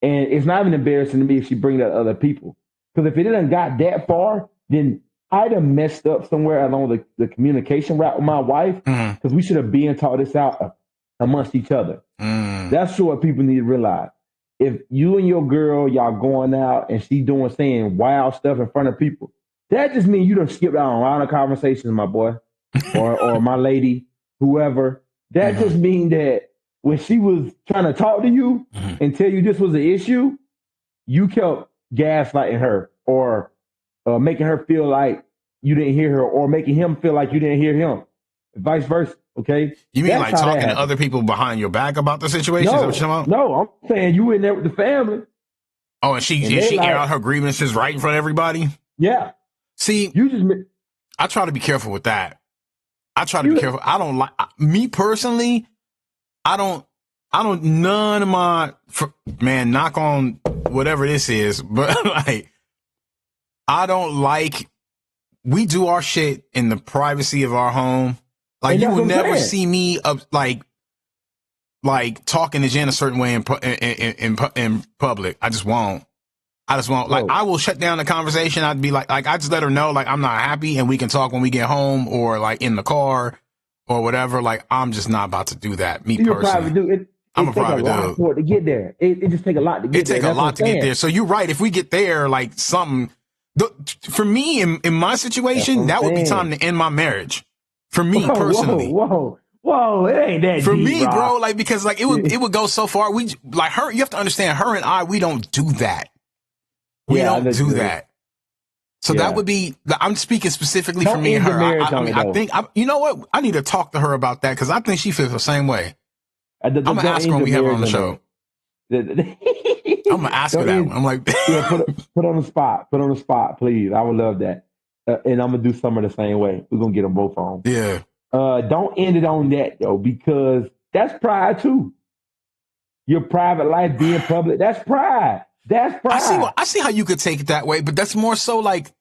And it's not even embarrassing to me if she brings that to other people. Because if it didn't got that far, then I'd have messed up somewhere along the communication route with my wife, because we should have been taught this out amongst each other. That's what people need to realize. If you and your girl, y'all going out and she saying wild stuff in front of people, that just means you done skipped out on a lot of conversations, my boy, or my lady, whoever. That just means that when she was trying to talk to you and tell you this was an issue, you kept gaslighting her, or making her feel like you didn't hear her, or making him feel like you didn't hear him. Vice versa. Okay. You mean like talking to other people behind your back about the situation? No, I'm saying you in there with the family. Oh, and she air out her grievances right in front of everybody? Yeah. See, I try to be careful with that. I try to be careful. I don't like, me personally, none of my, knock on whatever this is, but like, I don't like, we do our shit in the privacy of our home. Like, you will never see me like talking to Jen a certain way in public. I just won't. Like, I will shut down the conversation. I'd be like I just let her know, like, I'm not happy, and we can talk when we get home, or like in the car or whatever. Like, I'm just not about to do that. Me personally. Private dude. I'm a private dude. To get there. It just take a lot to get there. It take a lot to get there. So you're right. If we get there, like, something, For me, in my situation, that would be time to end my marriage. For me personally. Whoa, it ain't that for deep, me, Rob. bro, like, because like it would go so far. We like her, you have to understand, her and I, we don't do that. We don't do that. So that would be, I'm speaking specifically for me and her. I mean, I think, you know what? I need to talk to her about that because I think she feels the same way. I'm going to ask her when we have her on the show. I'm going to ask her that one. I'm like, put on the spot. Put on the spot, please. I would love that. And I'm going to do some of the same way. We're going to get them both on. Yeah. Don't end it on that, though, because that's pride, too. Your private life being public, that's pride. That's pride. I see how you could take it that way, but that's more so like,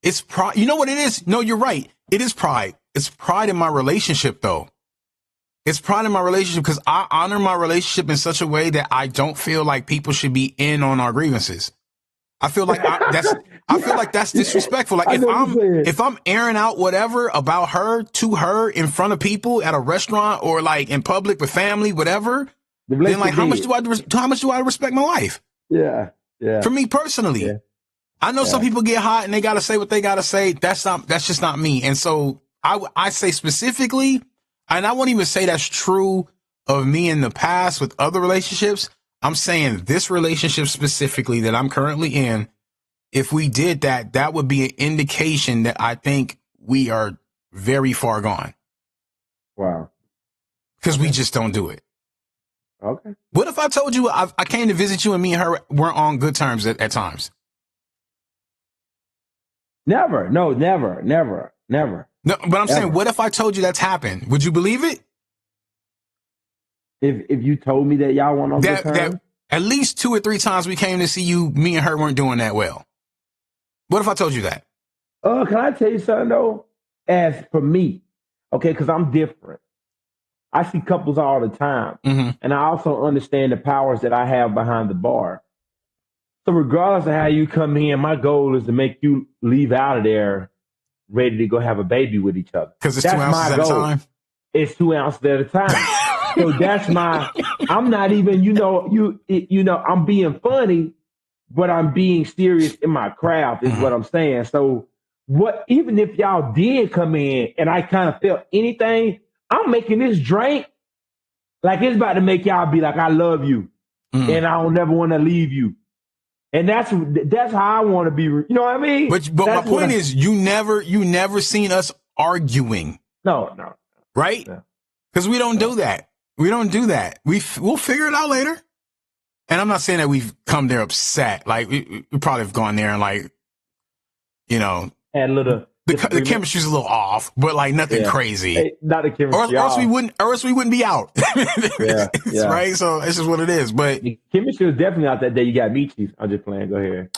it's pride. You know what it is? No, you're right. It is pride. It's pride in my relationship, though. It's pride in my relationship because I honor my relationship in such a way that I don't feel like people should be in on our grievances. I feel like that's disrespectful. Like if I'm airing out whatever about her to her in front of people at a restaurant or like in public with family, whatever, then like how much do I respect my wife? Yeah. For me personally, I know some people get hot and they got to say what they got to say. That's just not me. And so I say specifically, and I won't even say that's true of me in the past with other relationships. I'm saying this relationship specifically that I'm currently in, if we did that, that would be an indication that I think we are very far gone. Wow. Because we just don't do it. Okay. What if I told you I came to visit you and me and her weren't on good terms at times? Never. No, never. No, but I'm saying, what if I told you that's happened? Would you believe it? If you told me that y'all weren't on good terms? That at least 2 or 3 times we came to see you, me and her weren't doing that well. What if I told you that? Can I tell you something, though? As for me, okay, because I'm different. I see couples all the time. Mm-hmm. And I also understand the powers that I have behind the bar. So regardless of how you come in, my goal is to make you leave out of there ready to go have a baby with each other. Because it's 2 ounces at a time? It's 2 ounces at a time. So that's I'm not even, I'm being funny, but I'm being serious in my craft is what I'm saying. So even if y'all did come in and I kind of felt anything, I'm making this drink like it's about to make y'all be like, I love you and I don't never want to leave you. And that's how I want to be. You know what I mean? But my point is, you never seen us arguing. No. Right? Because we don't do that. We don't do that. We'll figure it out later. And I'm not saying that we've come there upset. Like we probably have gone there and like, had a little. The chemistry's a little off, but like nothing crazy. Hey, not the chemistry. Or else we wouldn't be out. Right? So it's just what it is. But the chemistry was definitely out that day. You got me, Chief. I'm just playing. Go ahead.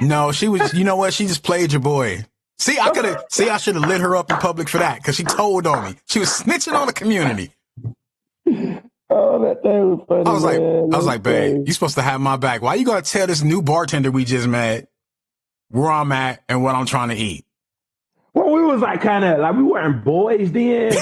No, she was. You know what? She just played your boy. See, I should have lit her up in public for that because she told on me. She was snitching on the community. Oh, that thing was funny. I was like, babe, you supposed to have my back. Why you gotta tell this new bartender we just met where I'm at and what I'm trying to eat? Well, we was like kind of like we weren't boys then,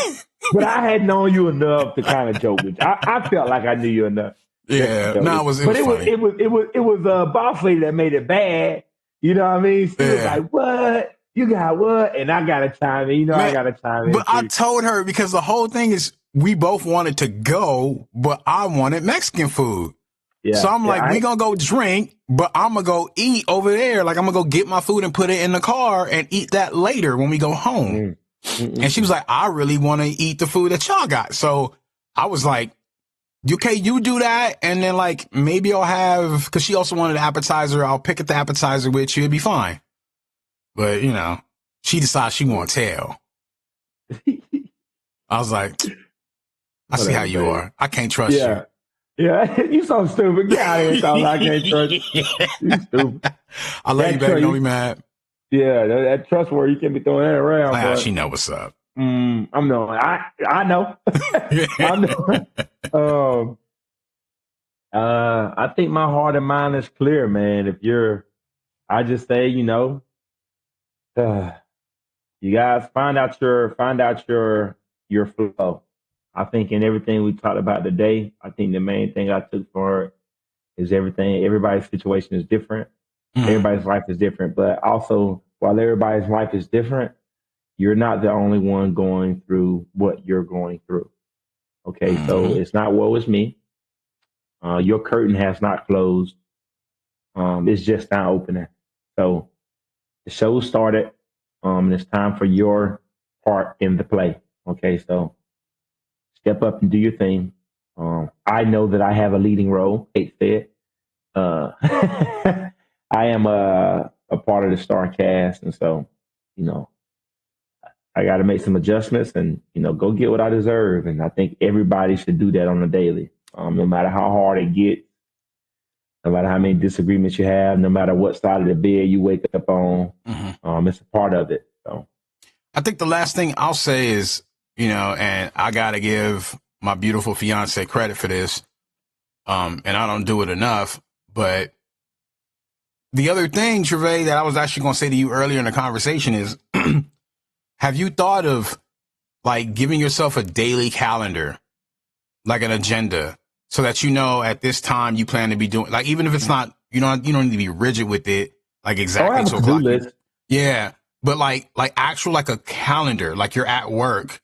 but I had known you enough to kind of joke with you. I felt like I knew you enough. Yeah, no, it was funny. It was boss lady that made it bad. You know what I mean? She was like, "What? You got what?" And I got to chime in. I got to chime in. But I told her because the whole thing is we both wanted to go, but I wanted Mexican food. Yeah, so I'm like, we gonna go drink, but I'm gonna go eat over there. Like I'm gonna go get my food and put it in the car and eat that later when we go home. And she was like, I really want to eat the food that y'all got. So I was like, okay, you do that. And then like, maybe I'll have, cause she also wanted an appetizer. I'll pick at the appetizer with you. It'd be fine. But she decides she won't tell. I was like, I see how you are. I can't trust you. Yeah, you so stupid. Get out of here, so I can't trust you. You stupid. I love you, baby. Don't be mad. Yeah, that trust word, you can't be throwing that around. Nah, she know what's up. I'm knowing. I know. I know. I think my heart and mind is clear, man. I just say, you guys find out your flow. I think in everything we talked about today, I think the main thing I took for it is everything. Everybody's situation is different. Everybody's life is different, but also while everybody's life is different, you're not the only one going through what you're going through. Okay, so it's not woe is me. Your curtain has not closed. It's just now opening. So the show started. And it's time for your part in the play. Okay, so step up and do your thing. I know that I have a leading role. Kate said. I am a part of the star cast, and so you know I got to make some adjustments and go get what I deserve. And I think everybody should do that on a daily, no matter how hard it gets, no matter how many disagreements you have, no matter what side of the bed you wake up on. It's a part of it. So I think the last thing I'll say is, and I got to give my beautiful fiance credit for this. And I don't do it enough, but the other thing, Trevay, that I was actually going to say to you earlier in the conversation is, have you thought of like giving yourself a daily calendar, like an agenda, so that at this time you plan to be doing, like, even if it's not, you don't need to be rigid with it, like exactly I have a to-do list. Yeah, but like actual, like a calendar, like you're at work,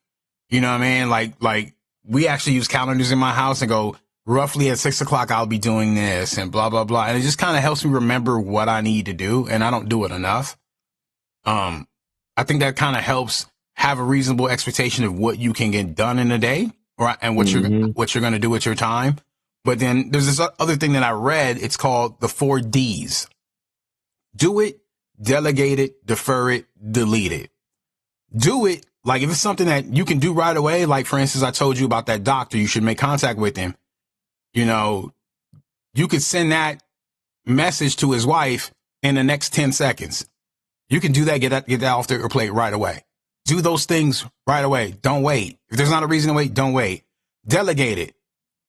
you know what I mean? Like we actually use calendars in my house and go, roughly at 6 o'clock, I'll be doing this and blah, blah, blah. And it just kind of helps me remember what I need to do. And I don't do it enough. I think that kind of helps have a reasonable expectation of what you can get done in a day, and what you're going to do with your time. But then there's this other thing that I read. It's called the 4 Ds. Do it, delegate it, defer it, delete it. Do it. Like if it's something that you can do right away, like for instance, I told you about that doctor, you should make contact with him. You could send that message to his wife in the next 10 seconds. You can do that, get that off your plate right away. Do those things right away. Don't wait. If there's not a reason to wait, don't wait. Delegate it.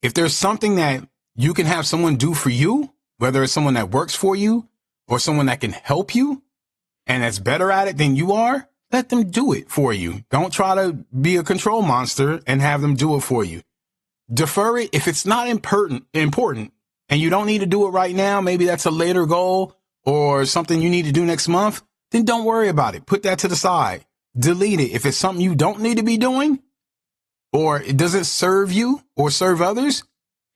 If there's something that you can have someone do for you, whether it's someone that works for you or someone that can help you and that's better at it than you are, let them do it for you. Don't try to be a control monster and have them do it for you. Defer it. If it's not important and you don't need to do it right now, maybe that's a later goal or something you need to do next month, then don't worry about it. Put that to the side. Delete it. If it's something you don't need to be doing or it doesn't serve you or serve others,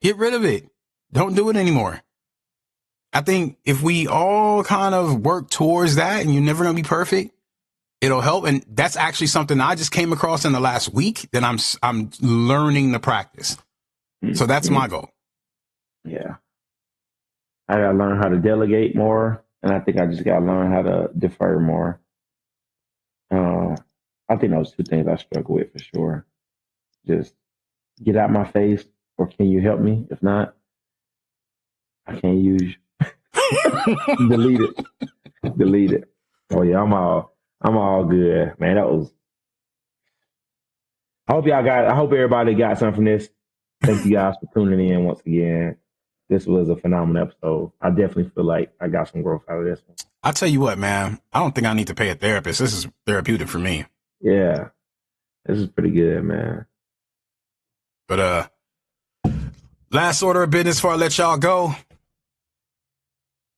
get rid of it. Don't do it anymore. I think if we all kind of work towards that, and you're never going to be perfect, it'll help. And that's actually something I just came across in the last week that I'm learning the practice. So that's my goal. Yeah. I got to learn how to delegate more. And I think I just got to learn how to defer more. I think those 2 things I struggle with for sure. Just get out my face, or can you help me? If not, I can't use you. Delete it. Oh yeah, I'm all good, man. I hope everybody got something from this. Thank you guys for tuning in once again. This was a phenomenal episode. I definitely feel like I got some growth out of this one. I'll tell you what, man. I don't think I need to pay a therapist. This is therapeutic for me. Yeah. This is pretty good, man. But last order of business before I let y'all go.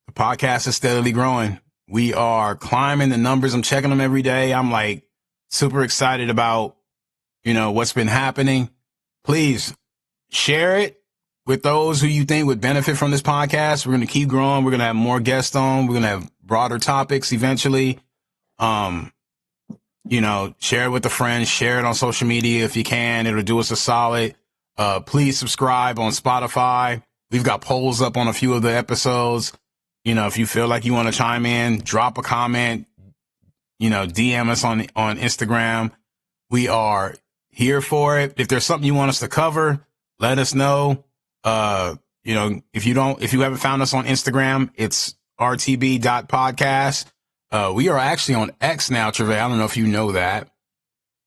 The podcast is steadily growing. We are climbing the numbers. I'm checking them every day. I'm like super excited about, what's been happening. Please share it with those who you think would benefit from this podcast. We're going to keep growing. We're going to have more guests on. We're going to have broader topics eventually. Share it with a friend, share it on social media if you can. It'll do us a solid. Please subscribe on Spotify. We've got polls up on a few of the episodes. If you feel like you want to chime in, drop a comment, DM us on Instagram. We are here for it. If there's something you want us to cover, let us know. If you haven't found us on Instagram, it's rtb.podcast. We are actually on X now, Trevay. I don't know if you know that.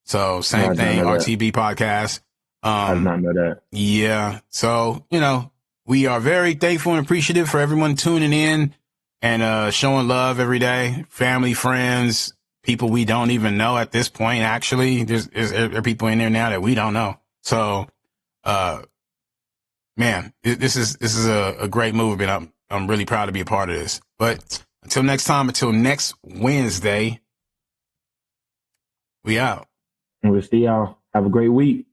So same thing, RTB podcast. I did not know that. Yeah. So, we are very thankful and appreciative for everyone tuning in and showing love every day. Family, friends, people we don't even know at this point. Actually, there are people in there now that we don't know. So, man, this is a great movement. I'm really proud to be a part of this. But Until next time, until next Wednesday, we out. And we'll see y'all. Have a great week.